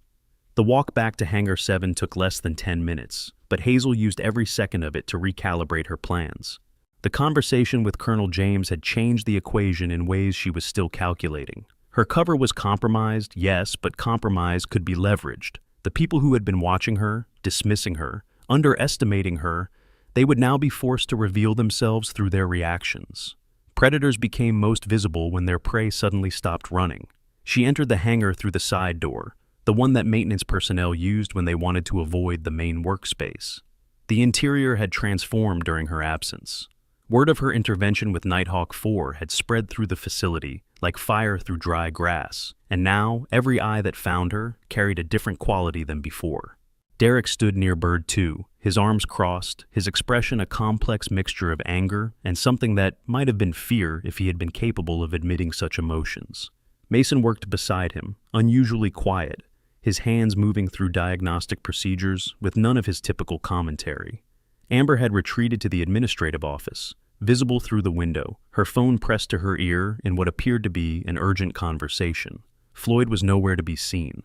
The walk back to Hangar 7 took less than 10 minutes, but Hazel used every second of it to recalibrate her plans. The conversation with Colonel James had changed the equation in ways she was still calculating. Her cover was compromised, yes, but compromise could be leveraged. The people who had been watching her, dismissing her, underestimating her, they would now be forced to reveal themselves through their reactions. Predators became most visible when their prey suddenly stopped running. She entered the hangar through the side door. the one that maintenance personnel used when they wanted to avoid the main workspace. The interior had transformed during her absence. Word of her intervention with Nighthawk 4 had spread through the facility like fire through dry grass, and now every eye that found her carried a different quality than before. Derek stood near Bird 2, his arms crossed, his expression a complex mixture of anger and something that might have been fear if he had been capable of admitting such emotions. Mason worked beside him, unusually quiet, his hands moving through diagnostic procedures with none of his typical commentary. Amber had retreated to the administrative office, visible through the window, her phone pressed to her ear in what appeared to be an urgent conversation. Floyd was nowhere to be seen.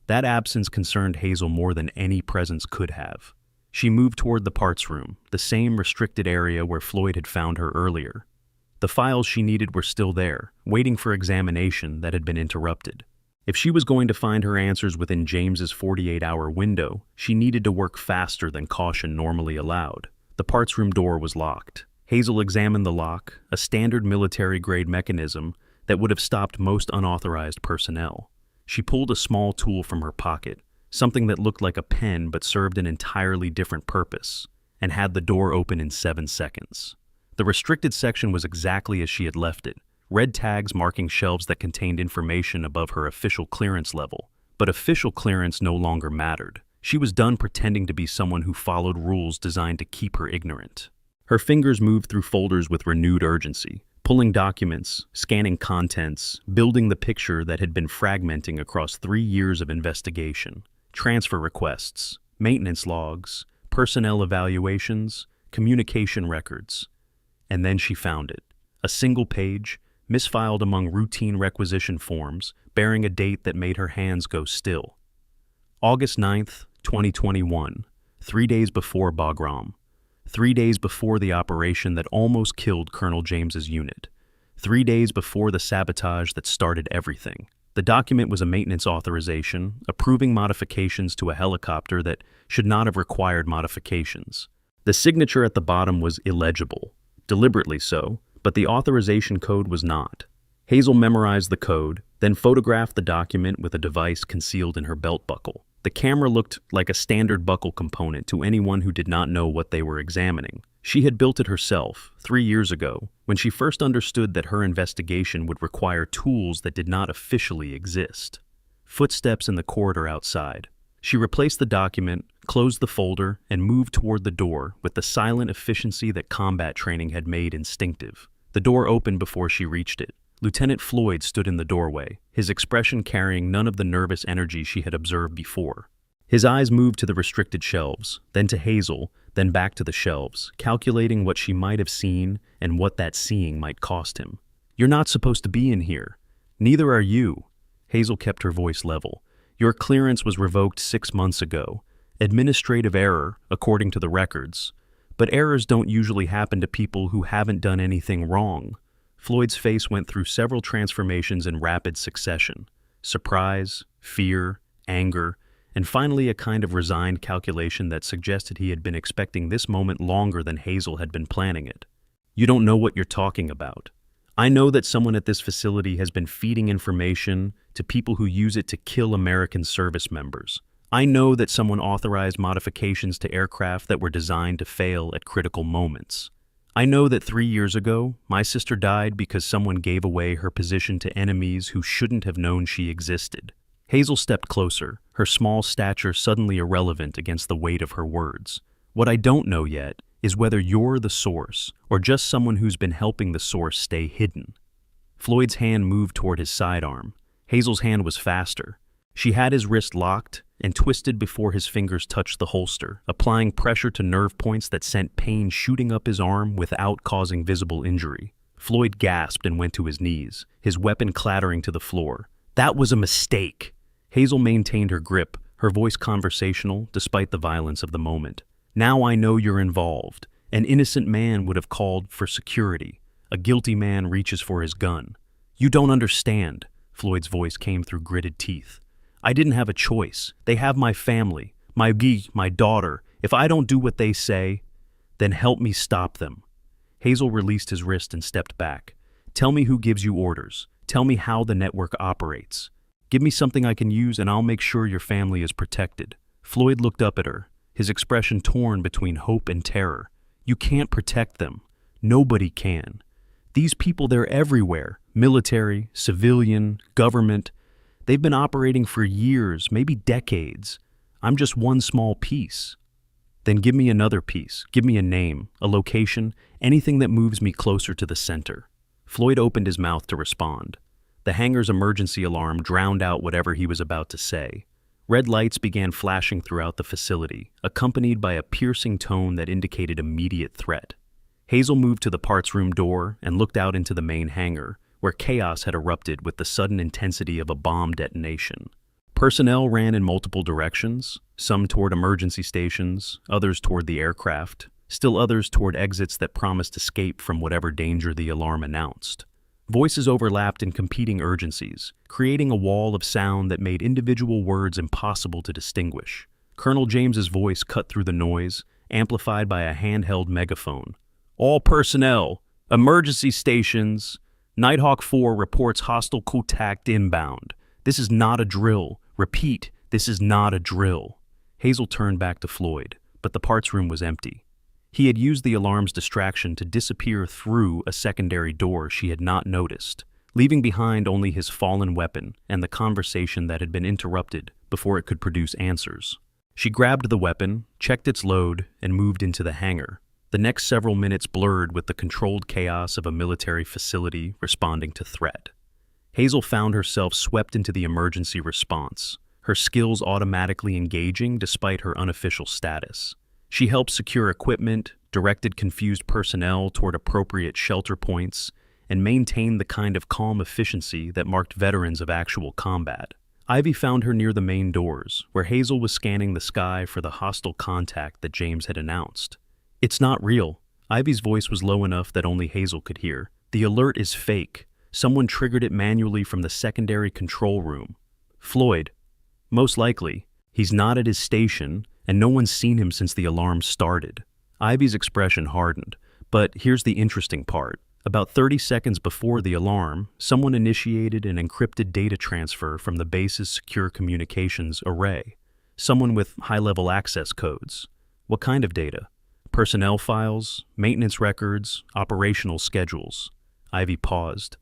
That absence concerned Hazel more than any presence could have. She moved toward the parts room, the same restricted area where Floyd had found her earlier. The files she needed were still there, waiting for examination that had been interrupted. If she was going to find her answers within James's 48-hour window, she needed to work faster than caution normally allowed. The parts room door was locked. Hazel examined the lock, a standard military-grade mechanism that would have stopped most unauthorized personnel. She pulled a small tool from her pocket, something that looked like a pen but served an entirely different purpose, and had the door open in 7 seconds. The restricted section was exactly as she had left it, red tags marking shelves that contained information above her official clearance level. But official clearance no longer mattered. She was done pretending to be someone who followed rules designed to keep her ignorant. Her fingers moved through folders with renewed urgency, pulling documents, scanning contents, building the picture that had been fragmenting across 3 years of investigation. Transfer requests, maintenance logs, personnel evaluations, communication records. And then she found it. A single page, misfiled among routine requisition forms, bearing a date that made her hands go still. August 9th, 2021, 3 days before Bagram. 3 days before the operation that almost killed Colonel James's unit. 3 days before the sabotage that started everything. The document was a maintenance authorization, approving modifications to a helicopter that should not have required modifications. The signature at the bottom was illegible, deliberately so, but the authorization code was not. Hazel memorized the code, then photographed the document with a device concealed in her belt buckle. The camera looked like a standard buckle component to anyone who did not know what they were examining. She had built it herself 3 years ago, when she first understood that her investigation would require tools that did not officially exist. Footsteps in the corridor outside. She replaced the document, closed the folder, and moved toward the door with the silent efficiency that combat training had made instinctive. The door opened before she reached it. Lieutenant Floyd stood in the doorway, his expression carrying none of the nervous energy she had observed before. His eyes moved to the restricted shelves, then to Hazel, then back to the shelves, calculating what she might have seen and what that seeing might cost him. "You're not supposed to be in here. Neither are you." Hazel kept her voice level. "Your clearance was revoked 6 months ago. Administrative error, according to the records. But errors don't usually happen to people who haven't done anything wrong." Floyd's face went through several transformations in rapid succession. Surprise, fear, anger, and finally a kind of resigned calculation that suggested he had been expecting this moment longer than Hazel had been planning it. "You don't know what you're talking about. I know that someone at this facility has been feeding information to people who use it to kill American service members. I know that someone authorized modifications to aircraft that were designed to fail at critical moments. I know that 3 years ago, my sister died because someone gave away her position to enemies who shouldn't have known she existed." Hazel stepped closer, her small stature suddenly irrelevant against the weight of her words. "What I don't know yet is whether you're the source or just someone who's been helping the source stay hidden." Floyd's hand moved toward his sidearm. Hazel's hand was faster. She had his wrist locked and twisted before his fingers touched the holster, applying pressure to nerve points that sent pain shooting up his arm without causing visible injury. Floyd gasped and went to his knees, his weapon clattering to the floor. "That was a mistake." Hazel maintained her grip, her voice conversational despite the violence of the moment. "Now I know you're involved. An innocent man would have called for security. A guilty man reaches for his gun. You don't understand." Floyd's voice came through gritted teeth. "I didn't have a choice. They have my family, my daughter. If I don't do what they say, then help me stop them." Hazel released his wrist and stepped back. "Tell me who gives you orders. Tell me how the network operates. Give me something I can use and I'll make sure your family is protected." Floyd looked up at her, his expression torn between hope and terror. "You can't protect them. Nobody can. These people, they're everywhere. Military, civilian, government. They've been operating for years, maybe decades. I'm just one small piece." "Then give me another piece. Give me a name, a location, anything that moves me closer to the center." Floyd opened his mouth to respond. The hangar's emergency alarm drowned out whatever he was about to say. Red lights began flashing throughout the facility, accompanied by a piercing tone that indicated immediate threat. Hazel moved to the parts room door and looked out into the main hangar, where chaos had erupted with the sudden intensity of a bomb detonation. Personnel ran in multiple directions, some toward emergency stations, others toward the aircraft, still others toward exits that promised escape from whatever danger the alarm announced. Voices overlapped in competing urgencies, creating a wall of sound that made individual words impossible to distinguish. Colonel James's voice cut through the noise, amplified by a handheld megaphone. "All personnel, emergency stations. Nighthawk 4 reports hostile contact inbound. This is not a drill. Repeat, this is not a drill." Hazel turned back to Floyd, but the parts room was empty. He had used the alarm's distraction to disappear through a secondary door she had not noticed, leaving behind only his fallen weapon and the conversation that had been interrupted before it could produce answers. She grabbed the weapon, checked its load, and moved into the hangar. The next several minutes blurred with the controlled chaos of a military facility responding to threat. Hazel found herself swept into the emergency response, her skills automatically engaging despite her unofficial status. She helped secure equipment, directed confused personnel toward appropriate shelter points, and maintained the kind of calm efficiency that marked veterans of actual combat. Ivy found her near the main doors, where Hazel was scanning the sky for the hostile contact that James had announced. "It's not real." Ivy's voice was low enough that only Hazel could hear. "The alert is fake. Someone triggered it manually from the secondary control room." "Floyd." "Most likely. He's not at his station, and no one's seen him since the alarm started." Ivy's expression hardened. But here's the interesting part. About 30 seconds before the alarm, someone initiated an encrypted data transfer from the base's secure communications array. Someone with high-level access codes. What kind of data? Personnel files, maintenance records, operational schedules. Ivy paused.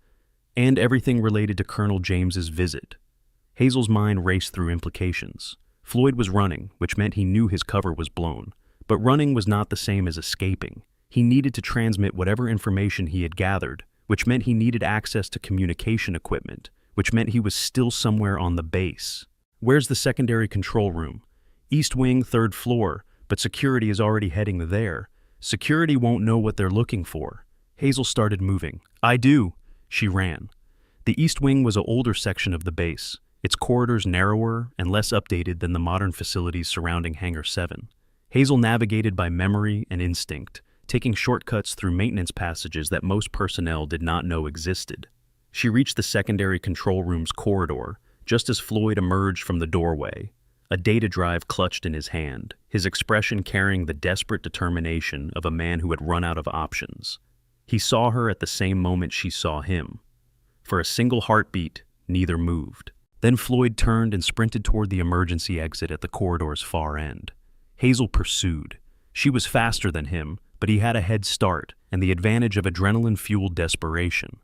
And everything related to Colonel James's visit. Hazel's mind raced through implications. Floyd was running, which meant he knew his cover was blown. But running was not the same as escaping. He needed to transmit whatever information he had gathered, which meant he needed access to communication equipment, which meant he was still somewhere on the base. "Where's the secondary control room?" "East wing, 3rd floor, but security is already heading there." "Security won't know what they're looking for." Hazel started moving. "I do." She ran. The East wing was an older section of the base, its corridors narrower and less updated than the modern facilities surrounding Hangar 7. Hazel navigated by memory and instinct, taking shortcuts through maintenance passages that most personnel did not know existed. She reached the secondary control room's corridor, just as Floyd emerged from the doorway, a data drive clutched in his hand, his expression carrying the desperate determination of a man who had run out of options. He saw her at the same moment she saw him. For a single heartbeat, neither moved. Then Floyd turned and sprinted toward the emergency exit at the corridor's far end. Hazel pursued. She was faster than him, but he had a head start and the advantage of adrenaline-fueled desperation.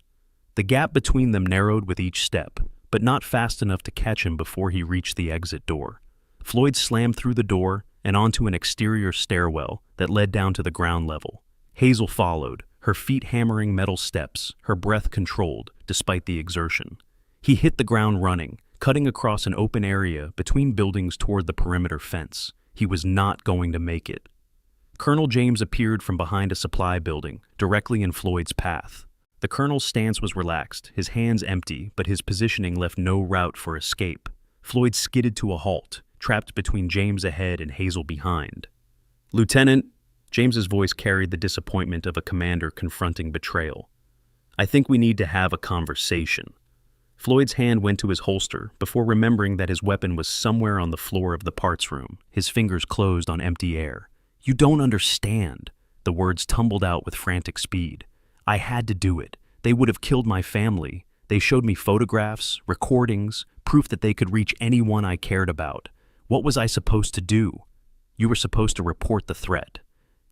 The gap between them narrowed with each step, but not fast enough to catch him before he reached the exit door. Floyd slammed through the door and onto an exterior stairwell that led down to the ground level. Hazel followed, her feet hammering metal steps, her breath controlled despite the exertion. He hit the ground running, cutting across an open area between buildings toward the perimeter fence. He was not going to make it. Colonel James appeared from behind a supply building, directly in Floyd's path. The colonel's stance was relaxed, his hands empty, but his positioning left no route for escape. Floyd skidded to a halt, trapped between James ahead and Hazel behind. "Lieutenant," James's voice carried the disappointment of a commander confronting betrayal. "I think we need to have a conversation." Floyd's hand went to his holster before remembering that his weapon was somewhere on the floor of the parts room, his fingers closed on empty air. "You don't understand." The words tumbled out with frantic speed. "I had to do it. They would have killed my family. They showed me photographs, recordings, proof that they could reach anyone I cared about. What was I supposed to do? You were supposed to report the threat.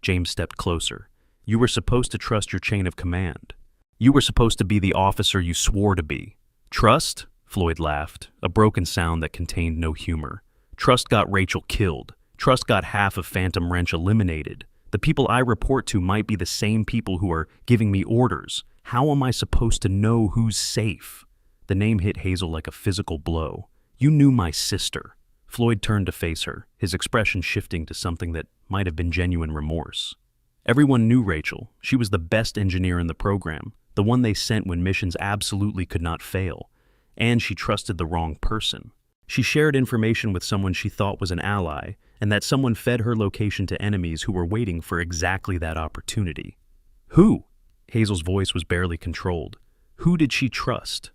James stepped closer. You were supposed to trust your chain of command. You were supposed to be the officer you swore to be. Trust? Floyd laughed, a broken sound that contained no humor. Trust got Rachel killed. Trust got half of Phantom Wrench eliminated. The people I report to might be the same people who are giving me orders. How am I supposed to know who's safe? The name hit Hazel like a physical blow. You knew my sister. Floyd turned to face her, his expression shifting to something that might have been genuine remorse. Everyone knew Rachel. She was the best engineer in the program, the one they sent when missions absolutely could not fail. And she trusted the wrong person. She shared information with someone she thought was an ally, and that someone fed her location to enemies who were waiting for exactly that opportunity. Who? Hazel's voice was barely controlled. Who did she trust?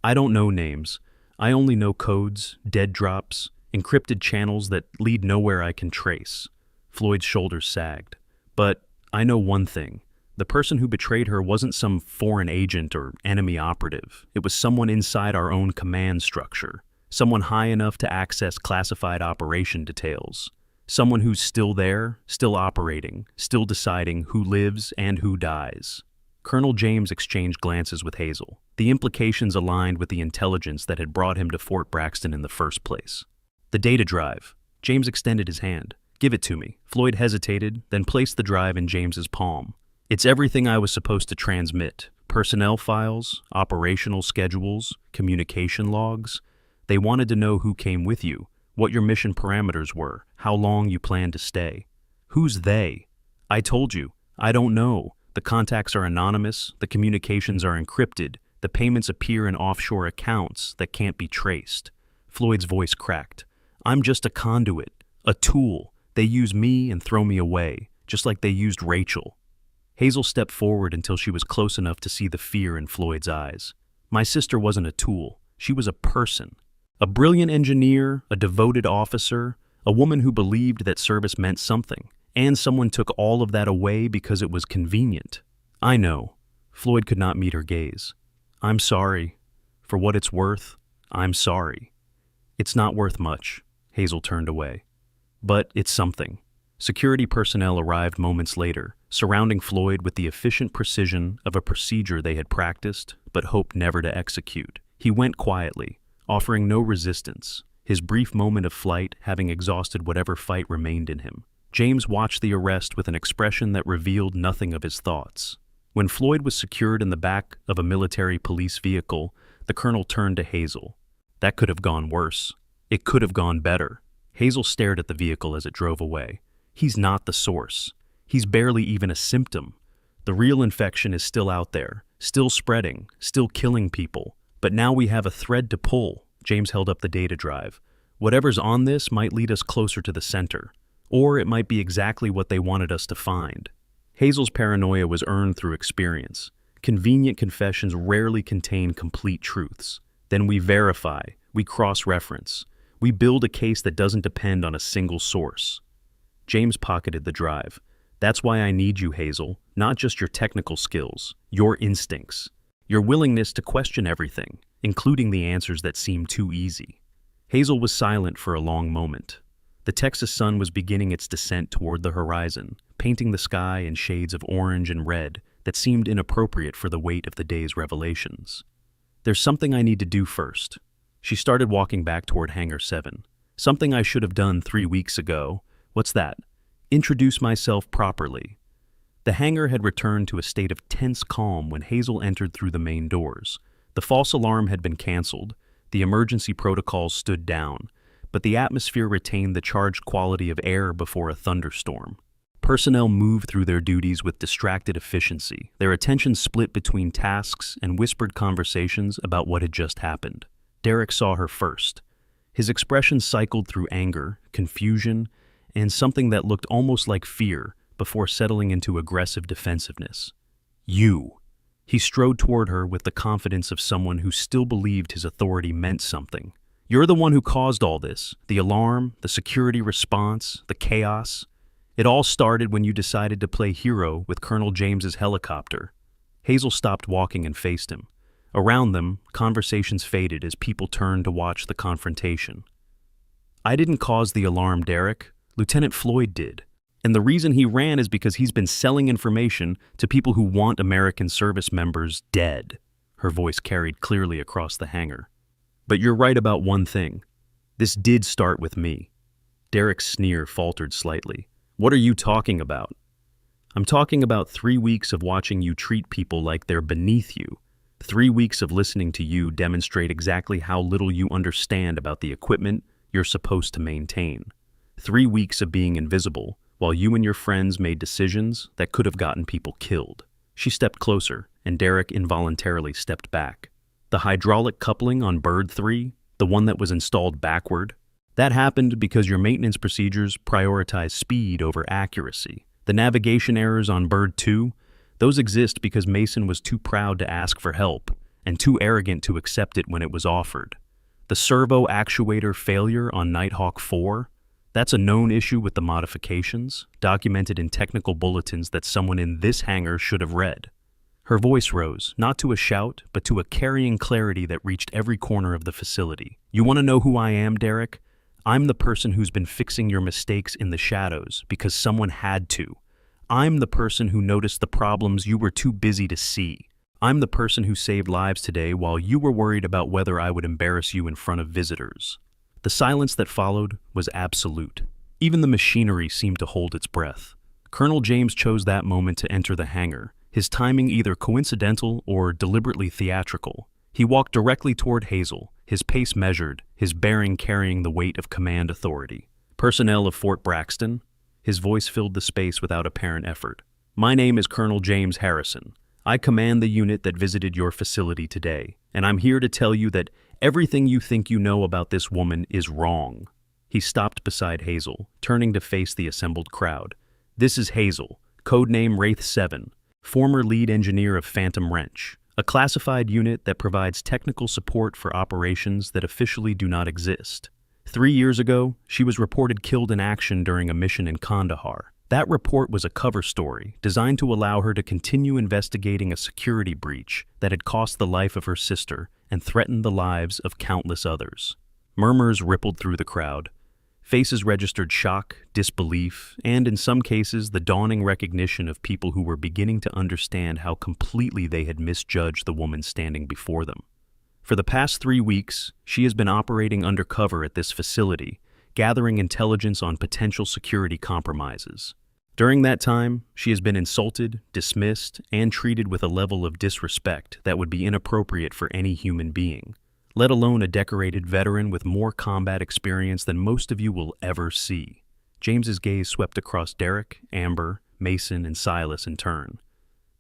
I don't know names. I only know codes, dead drops, encrypted channels that lead nowhere I can trace. Floyd's shoulders sagged. But I know one thing. The person who betrayed her wasn't some foreign agent or enemy operative. It was someone inside our own command structure. Someone high enough to access classified operation details. Someone who's still there, still operating, still deciding who lives and who dies. Colonel James exchanged glances with Hazel. The implications aligned with the intelligence that had brought him to Fort Braxton in the first place. The data drive. James extended his hand. Give it to me. Floyd hesitated, then placed the drive in James's palm. It's everything I was supposed to transmit. Personnel files, operational schedules, communication logs. They wanted to know who came with you, what your mission parameters were, how long you planned to stay. Who's they? I told you. I don't know. The contacts are anonymous, the communications are encrypted, the payments appear in offshore accounts that can't be traced. Floyd's voice cracked. I'm just a conduit, a tool. They use me and throw me away, just like they used Rachel. Hazel stepped forward until she was close enough to see the fear in Floyd's eyes. My sister wasn't a tool. She was a person. A brilliant engineer, a devoted officer, a woman who believed that service meant something. And someone took all of that away because it was convenient. I know. Floyd could not meet her gaze. I'm sorry. For what it's worth, I'm sorry. It's not worth much. Hazel turned away. But it's something. Security personnel arrived moments later, surrounding Floyd with the efficient precision of a procedure they had practiced but hoped never to execute. He went quietly, offering no resistance, his brief moment of flight having exhausted whatever fight remained in him. James watched the arrest with an expression that revealed nothing of his thoughts. When Floyd was secured in the back of a military police vehicle, the colonel turned to Hazel. That could have gone worse. It could have gone better. Hazel stared at the vehicle as it drove away. He's not the source. He's barely even a symptom. The real infection is still out there, still spreading, still killing people. But now we have a thread to pull. James held up the data drive. Whatever's on this might lead us closer to the center. Or it might be exactly what they wanted us to find. Hazel's paranoia was earned through experience. Convenient confessions rarely contain complete truths. Then we verify, we cross-reference. We build a case that doesn't depend on a single source. James pocketed the drive. That's why I need you, Hazel. Not just your technical skills, your instincts. Your willingness to question everything, including the answers that seem too easy. Hazel was silent for a long moment. The Texas sun was beginning its descent toward the horizon, painting the sky in shades of orange and red that seemed inappropriate for the weight of the day's revelations. There's something I need to do first. She started walking back toward Hangar 7. Something I should have done 3 weeks ago. What's that? Introduce myself properly. The hangar had returned to a state of tense calm when Hazel entered through the main doors. The false alarm had been canceled. The emergency protocols stood down. But the atmosphere retained the charged quality of air before a thunderstorm. Personnel moved through their duties with distracted efficiency, their attention split between tasks and whispered conversations about what had just happened. Derek saw her first. His expression cycled through anger, confusion, and something that looked almost like fear before settling into aggressive defensiveness. You. He strode toward her with the confidence of someone who still believed his authority meant something. You're the one who caused all this, the alarm, the security response, the chaos. It all started when you decided to play hero with Colonel James's helicopter. Hazel stopped walking and faced him. Around them, conversations faded as people turned to watch the confrontation. "I didn't cause the alarm, Derek. Lieutenant Floyd did. And the reason he ran is because he's been selling information to people who want American service members dead." Her voice carried clearly across the hangar. "But you're right about one thing. This did start with me." Derek's sneer faltered slightly. "What are you talking about?" "I'm talking about 3 weeks of watching you treat people like they're beneath you. 3 weeks of listening to you demonstrate exactly how little you understand about the equipment you're supposed to maintain. 3 weeks of being invisible while you and your friends made decisions that could have gotten people killed." She stepped closer, and Derek involuntarily stepped back. "The hydraulic coupling on Bird 3, the one that was installed backward, that happened because your maintenance procedures prioritize speed over accuracy. The navigation errors on Bird 2, those exist because Mason was too proud to ask for help and too arrogant to accept it when it was offered. The servo actuator failure on Nighthawk 4, that's a known issue with the modifications, documented in technical bulletins that someone in this hangar should have read." Her voice rose, not to a shout, but to a carrying clarity that reached every corner of the facility. "You want to know who I am, Derek? I'm the person who's been fixing your mistakes in the shadows because someone had to. I'm the person who noticed the problems you were too busy to see. I'm the person who saved lives today while you were worried about whether I would embarrass you in front of visitors." The silence that followed was absolute. Even the machinery seemed to hold its breath. Colonel James chose that moment to enter the hangar, his timing either coincidental or deliberately theatrical. He walked directly toward Hazel, his pace measured, his bearing carrying the weight of command authority. "Personnel of Fort Braxton." His voice filled the space without apparent effort. "My name is Colonel James Harrison. I command the unit that visited your facility today, and I'm here to tell you that everything you think you know about this woman is wrong." He stopped beside Hazel, turning to face the assembled crowd. "This is Hazel, codename Wraith 7, former lead engineer of Phantom Wrench, a classified unit that provides technical support for operations that officially do not exist. 3 years ago, she was reported killed in action during a mission in Kandahar. That report was a cover story designed to allow her to continue investigating a security breach that had cost the life of her sister and threatened the lives of countless others." Murmurs rippled through the crowd. Faces registered shock, disbelief, and in some cases the dawning recognition of people who were beginning to understand how completely they had misjudged the woman standing before them. For the past 3 weeks, she has been operating undercover at this facility, gathering intelligence on potential security compromises. During that time, she has been insulted, dismissed, and treated with a level of disrespect that would be inappropriate for any human being, let alone a decorated veteran with more combat experience than most of you will ever see. James's gaze swept across Derek, Amber, Mason, and Silas in turn.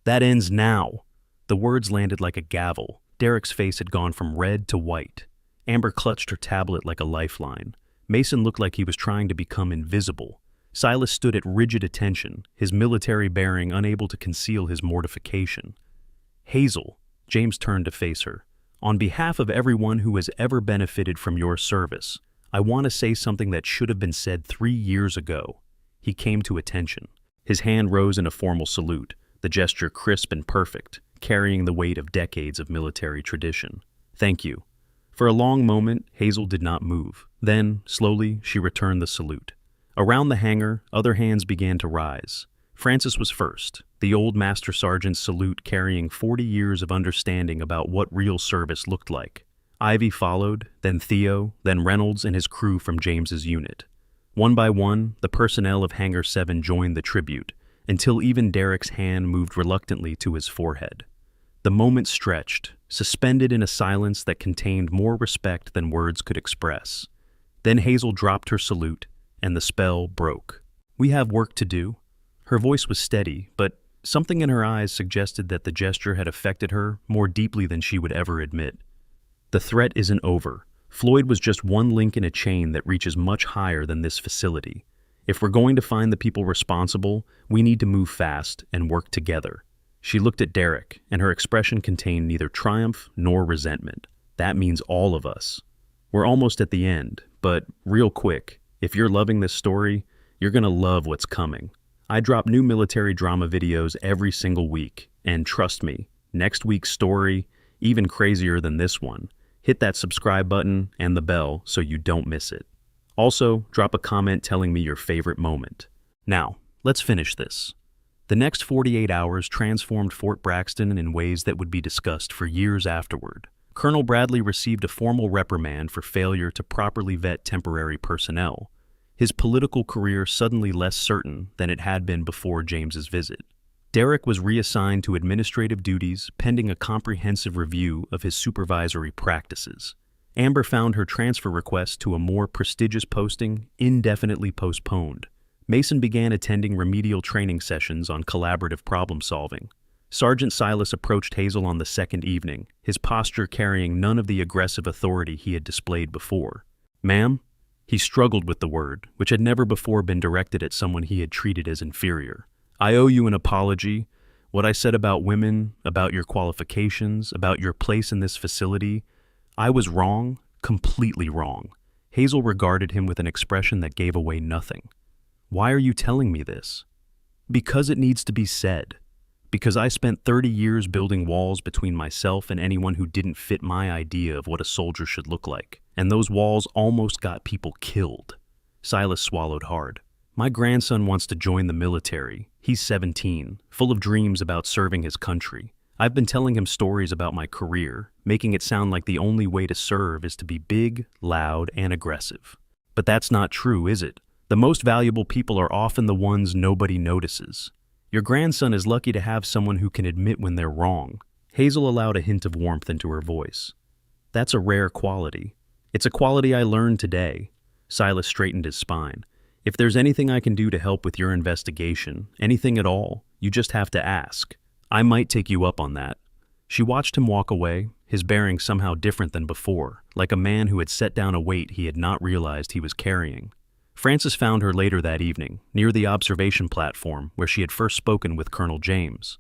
"That ends now." The words landed like a gavel. Derek's face had gone from red to white. Amber clutched her tablet like a lifeline. Mason looked like he was trying to become invisible. Silas stood at rigid attention, his military bearing unable to conceal his mortification. "Hazel," James turned to face her, "on behalf of everyone who has ever benefited from your service, I want to say something that should have been said 3 years ago." He came to attention. His hand rose in a formal salute, the gesture crisp and perfect, carrying the weight of decades of military tradition. "Thank you." For a long moment, Hazel did not move. Then, slowly, she returned the salute. Around the hangar, other hands began to rise. Francis was first, the old Master Sergeant's salute carrying 40 years of understanding about what real service looked like. Ivy followed, then Theo, then Reynolds and his crew from James's unit. One by one, the personnel of Hangar 7 joined the tribute, until even Derek's hand moved reluctantly to his forehead. The moment stretched, suspended in a silence that contained more respect than words could express. Then Hazel dropped her salute, and the spell broke. "We have work to do." Her voice was steady, but something in her eyes suggested that the gesture had affected her more deeply than she would ever admit. "The threat isn't over. Floyd was just one link in a chain that reaches much higher than this facility. If we're going to find the people responsible, we need to move fast and work together." She looked at Derek, and her expression contained neither triumph nor resentment. "That means all of us. We're almost at the end, but real quick, if you're loving this story, you're gonna love what's coming. I drop new military drama videos every single week, and trust me, next week's story, Even crazier than this one. Hit that subscribe button and the bell so you don't miss it. Also, drop a comment telling me your favorite moment. Now, let's finish this. The next 48 hours transformed Fort Braxton in ways that would be discussed for years afterward. Colonel Bradley received a formal reprimand for failure to properly vet temporary personnel, his political career suddenly less certain than it had been before James's visit. Derek was reassigned to administrative duties pending a comprehensive review of his supervisory practices. Amber found her transfer request to a more prestigious posting indefinitely postponed. Mason began attending remedial training sessions on collaborative problem solving. Sergeant Silas approached Hazel on the second evening, his posture carrying none of the aggressive authority he had displayed before. "Ma'am?" He struggled with the word, which had never before been directed at someone he had treated as inferior. "I owe you an apology. What I said about women, about your qualifications, about your place in this facility, I was wrong, completely wrong." Hazel regarded him with an expression that gave away nothing. "Why are you telling me this?" "Because it needs to be said. Because I spent 30 years building walls between myself and anyone who didn't fit my idea of what a soldier should look like. And those walls almost got people killed." Silas swallowed hard. "My grandson wants to join the military. He's 17, full of dreams about serving his country. I've been telling him stories about my career, making it sound like the only way to serve is to be big, loud, and aggressive. But that's not true, is it? The most valuable people are often the ones nobody notices. Your grandson is lucky to have someone who can admit when they're wrong." Hazel allowed a hint of warmth into her voice. "That's a rare quality. It's a quality I learned today." Silas straightened his spine. "If there's anything I can do to help with your investigation, anything at all, you just have to ask. I might take you up on that." She watched him walk away, his bearing somehow different than before, like a man who had set down a weight he had not realized he was carrying. Frances found her later that evening, near the observation platform where she had first spoken with Colonel James.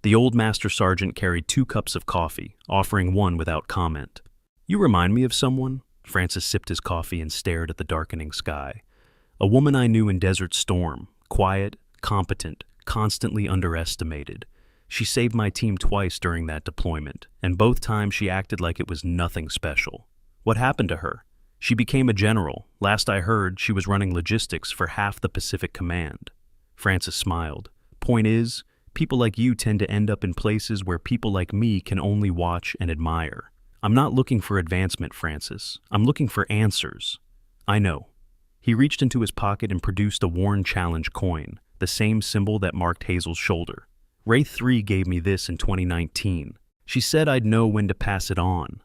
The old master sergeant carried 2 cups of coffee, offering one without comment. "You remind me of someone." Frances sipped his coffee and stared at the darkening sky. "A woman I knew in Desert Storm, quiet, competent, constantly underestimated. She saved my team twice during that deployment, and both times she acted like it was nothing special. What happened to her? She became a general. Last I heard, she was running logistics for half the Pacific Command." Frances smiled. "Point is, people like you tend to end up in places where people like me can only watch and admire. I'm not looking for advancement, Frances. I'm looking for answers." "I know." He reached into his pocket and produced a worn challenge coin, the same symbol that marked Hazel's shoulder. "Wraith 3 gave me this in 2019. She said I'd know when to pass it on."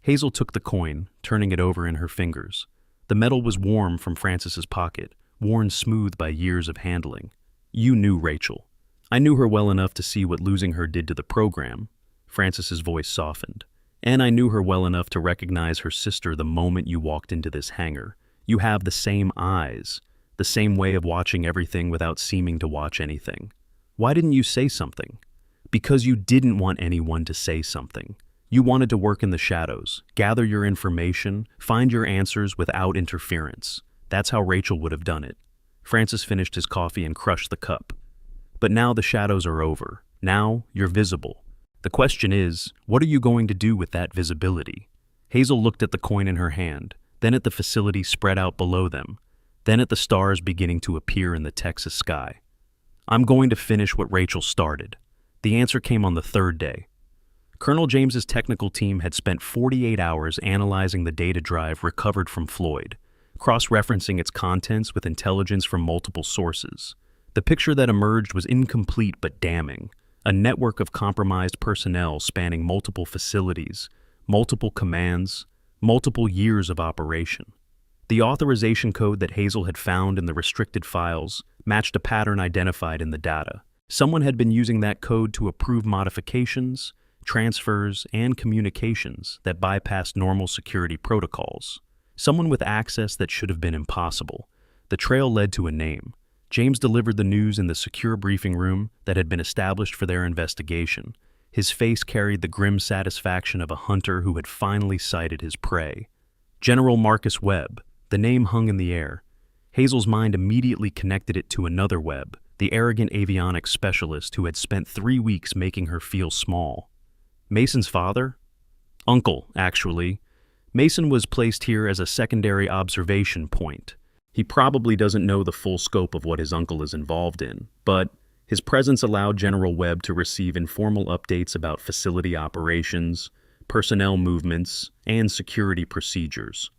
Hazel took the coin, turning it over in her fingers. The metal was warm from Frances's pocket, worn smooth by years of handling. "You knew Rachel." "I knew her well enough to see what losing her did to the program." Frances's voice softened. "And I knew her well enough to recognize her sister the moment you walked into this hangar. You have the same eyes, the same way of watching everything without seeming to watch anything. Why didn't you say something?" "Because you didn't want anyone to say something. You wanted to work in the shadows, gather your information, find your answers without interference. That's how Rachel would have done it." Frances finished his coffee and crushed the cup. "But now the shadows are over. Now you're visible. The question is, what are you going to do with that visibility?" Hazel looked at the coin in her hand, then at the facility spread out below them, then at the stars beginning to appear in the Texas sky. "I'm going to finish what Rachel started." The answer came on the 3rd day. Colonel James's technical team had spent 48 hours analyzing the data drive recovered from Floyd, cross-referencing its contents with intelligence from multiple sources. The picture that emerged was incomplete but damning, a network of compromised personnel spanning multiple facilities, multiple commands, multiple years of operation. The authorization code that Hazel had found in the restricted files matched a pattern identified in the data. Someone had been using that code to approve modifications, transfers, and communications that bypassed normal security protocols. Someone with access that should have been impossible. The trail led to a name. James delivered the news in the secure briefing room that had been established for their investigation. His face carried the grim satisfaction of a hunter who had finally sighted his prey. General Marcus Webb. The name hung in the air. Hazel's mind immediately connected it to another Webb, the arrogant avionics specialist who had spent 3 weeks making her feel small. Mason's father? Uncle, actually. Mason was placed here as a secondary observation point. He probably doesn't know the full scope of what his uncle is involved in, but his presence allowed General Webb to receive informal updates about facility operations, personnel movements, and security procedures.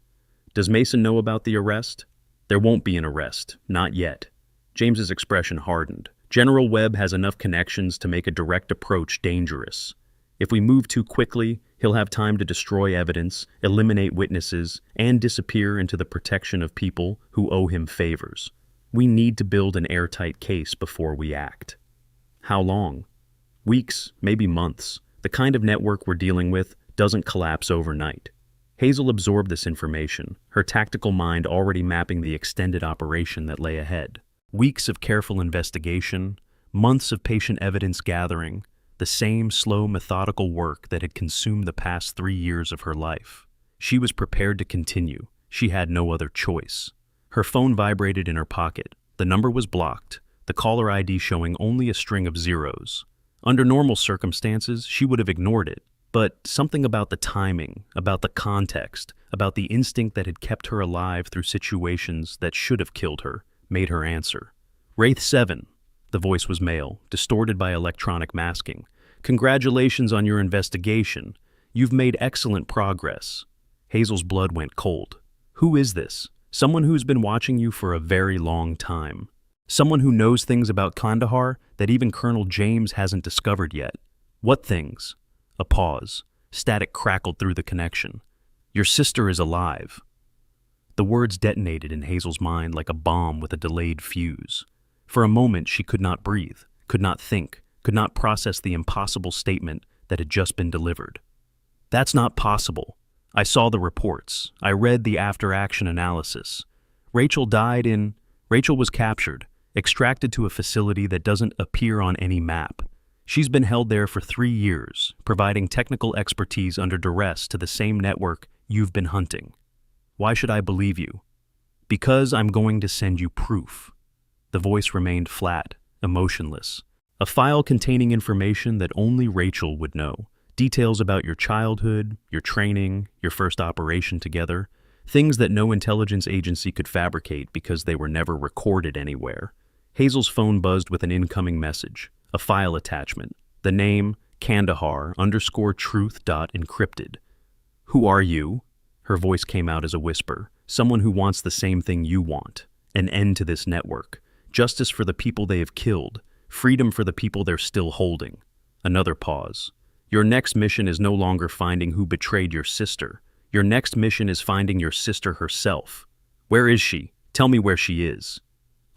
Does Mason know about the arrest? There won't be an arrest, not yet. James's expression hardened. General Webb has enough connections to make a direct approach dangerous. If we move too quickly, he'll have time to destroy evidence, eliminate witnesses, and disappear into the protection of people who owe him favors. We need to build an airtight case before we act. How long? Weeks, maybe months. The kind of network we're dealing with doesn't collapse overnight. Hazel absorbed this information, her tactical mind already mapping the extended operation that lay ahead. Weeks of careful investigation, months of patient evidence gathering, the same slow, methodical work that had consumed the past 3 years of her life. She was prepared to continue. She had no other choice. Her phone vibrated in her pocket. The number was blocked, the caller ID showing only a string of zeros. Under normal circumstances, she would have ignored it, but something about the timing, about the context, about the instinct that had kept her alive through situations that should have killed her, made her answer. Wraith 7. The voice was male, distorted by electronic masking. Congratulations on your investigation. You've made excellent progress. Hazel's blood went cold. Who is this? Someone who's been watching you for a very long time. Someone who knows things about Kandahar that even Colonel James hasn't discovered yet. What things? A pause. Static crackled through the connection. Your sister is alive. The words detonated in Hazel's mind like a bomb with a delayed fuse. For a moment, she could not breathe, could not think, could not process the impossible statement that had just been delivered. That's not possible. I saw the reports. I read the after-action analysis. Rachel was captured, extracted to a facility that doesn't appear on any map. She's been held there for 3 years, providing technical expertise under duress to the same network you've been hunting. Why should I believe you? Because I'm going to send you proof. The voice remained flat, emotionless. A file containing information that only Rachel would know. Details about your childhood, your training, your first operation together. Things that no intelligence agency could fabricate because they were never recorded anywhere. Hazel's phone buzzed with an incoming message. A file attachment. The name, Kandahar_truth.encrypted. Who are you? Her voice came out as a whisper. Someone who wants the same thing you want. An end to this network. Justice for the people they have killed. Freedom for the people they're still holding. Another pause. Your next mission is no longer finding who betrayed your sister. Your next mission is finding your sister herself. Where is she? Tell me where she is.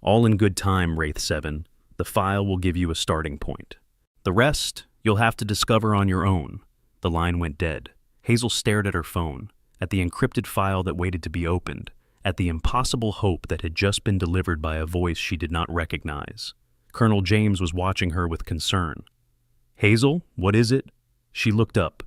All in good time, Wraith 7. The file will give you a starting point. The rest, you'll have to discover on your own. The line went dead. Hazel stared at her phone, at the encrypted file that waited to be opened, at the impossible hope that had just been delivered by a voice she did not recognize. Colonel James was watching her with concern. Hazel, what is it? She looked up,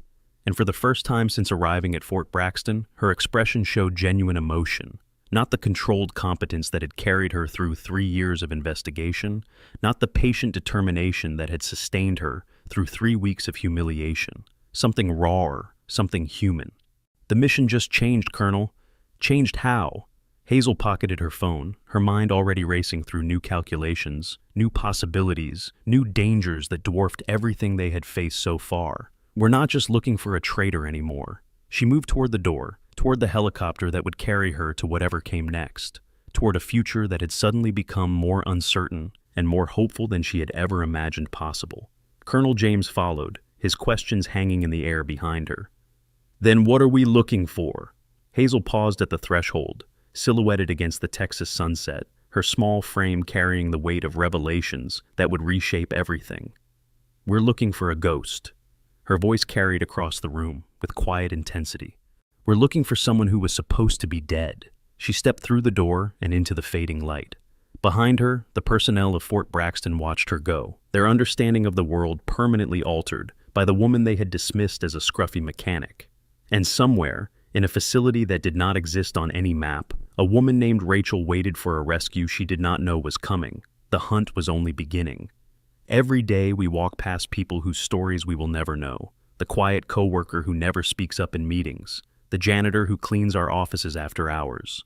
and for the first time since arriving at Fort Braxton, her expression showed genuine emotion. Not the controlled competence that had carried her through 3 years of investigation, not the patient determination that had sustained her through 3 weeks of humiliation. Something rawer, something human. The mission just changed, Colonel. Changed how? Hazel pocketed her phone, her mind already racing through new calculations, new possibilities, new dangers that dwarfed everything they had faced so far. We're not just looking for a traitor anymore. She moved toward the door, toward the helicopter that would carry her to whatever came next, toward a future that had suddenly become more uncertain and more hopeful than she had ever imagined possible. Colonel James followed, his questions hanging in the air behind her. Then what are we looking for? Hazel paused at the threshold, silhouetted against the Texas sunset, her small frame carrying the weight of revelations that would reshape everything. We're looking for a ghost. Her voice carried across the room with quiet intensity. We're looking for someone who was supposed to be dead. She stepped through the door and into the fading light. Behind her, the personnel of Fort Braxton watched her go, their understanding of the world permanently altered by the woman they had dismissed as a scruffy mechanic. And somewhere, in a facility that did not exist on any map, a woman named Rachel waited for a rescue she did not know was coming. The hunt was only beginning. Every day we walk past people whose stories we will never know, the quiet coworker who never speaks up in meetings, the janitor who cleans our offices after hours,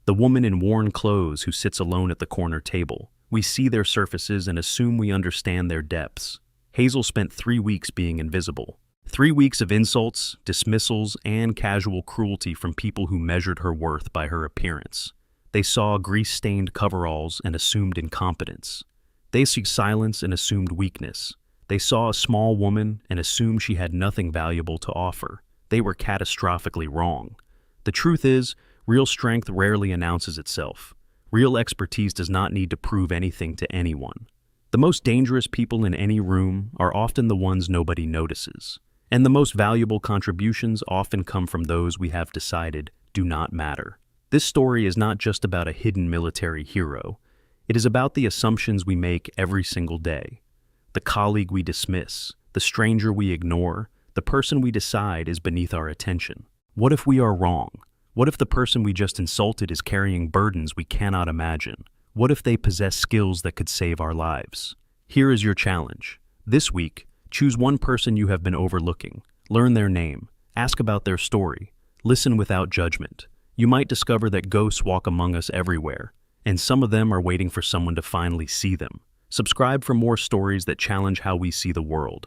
the woman in worn clothes who sits alone at the corner table. We see their surfaces and assume we understand their depths. Hazel spent 3 weeks being invisible. 3 weeks of insults, dismissals, and casual cruelty from people who measured her worth by her appearance. They saw grease-stained coveralls and assumed incompetence. They saw silence and assumed weakness. They saw a small woman and assumed she had nothing valuable to offer. They were catastrophically wrong. The truth is, real strength rarely announces itself. Real expertise does not need to prove anything to anyone. The most dangerous people in any room are often the ones nobody notices. And the most valuable contributions often come from those we have decided do not matter. This story is not just about a hidden military hero. It is about the assumptions we make every single day. The colleague we dismiss, the stranger we ignore, the person we decide is beneath our attention. What if we are wrong? What if the person we just insulted is carrying burdens we cannot imagine? What if they possess skills that could save our lives? Here is your challenge. This week, choose one person you have been overlooking. Learn their name. Ask about their story. Listen without judgment. You might discover that ghosts walk among us everywhere, and some of them are waiting for someone to finally see them. Subscribe for more stories that challenge how we see the world.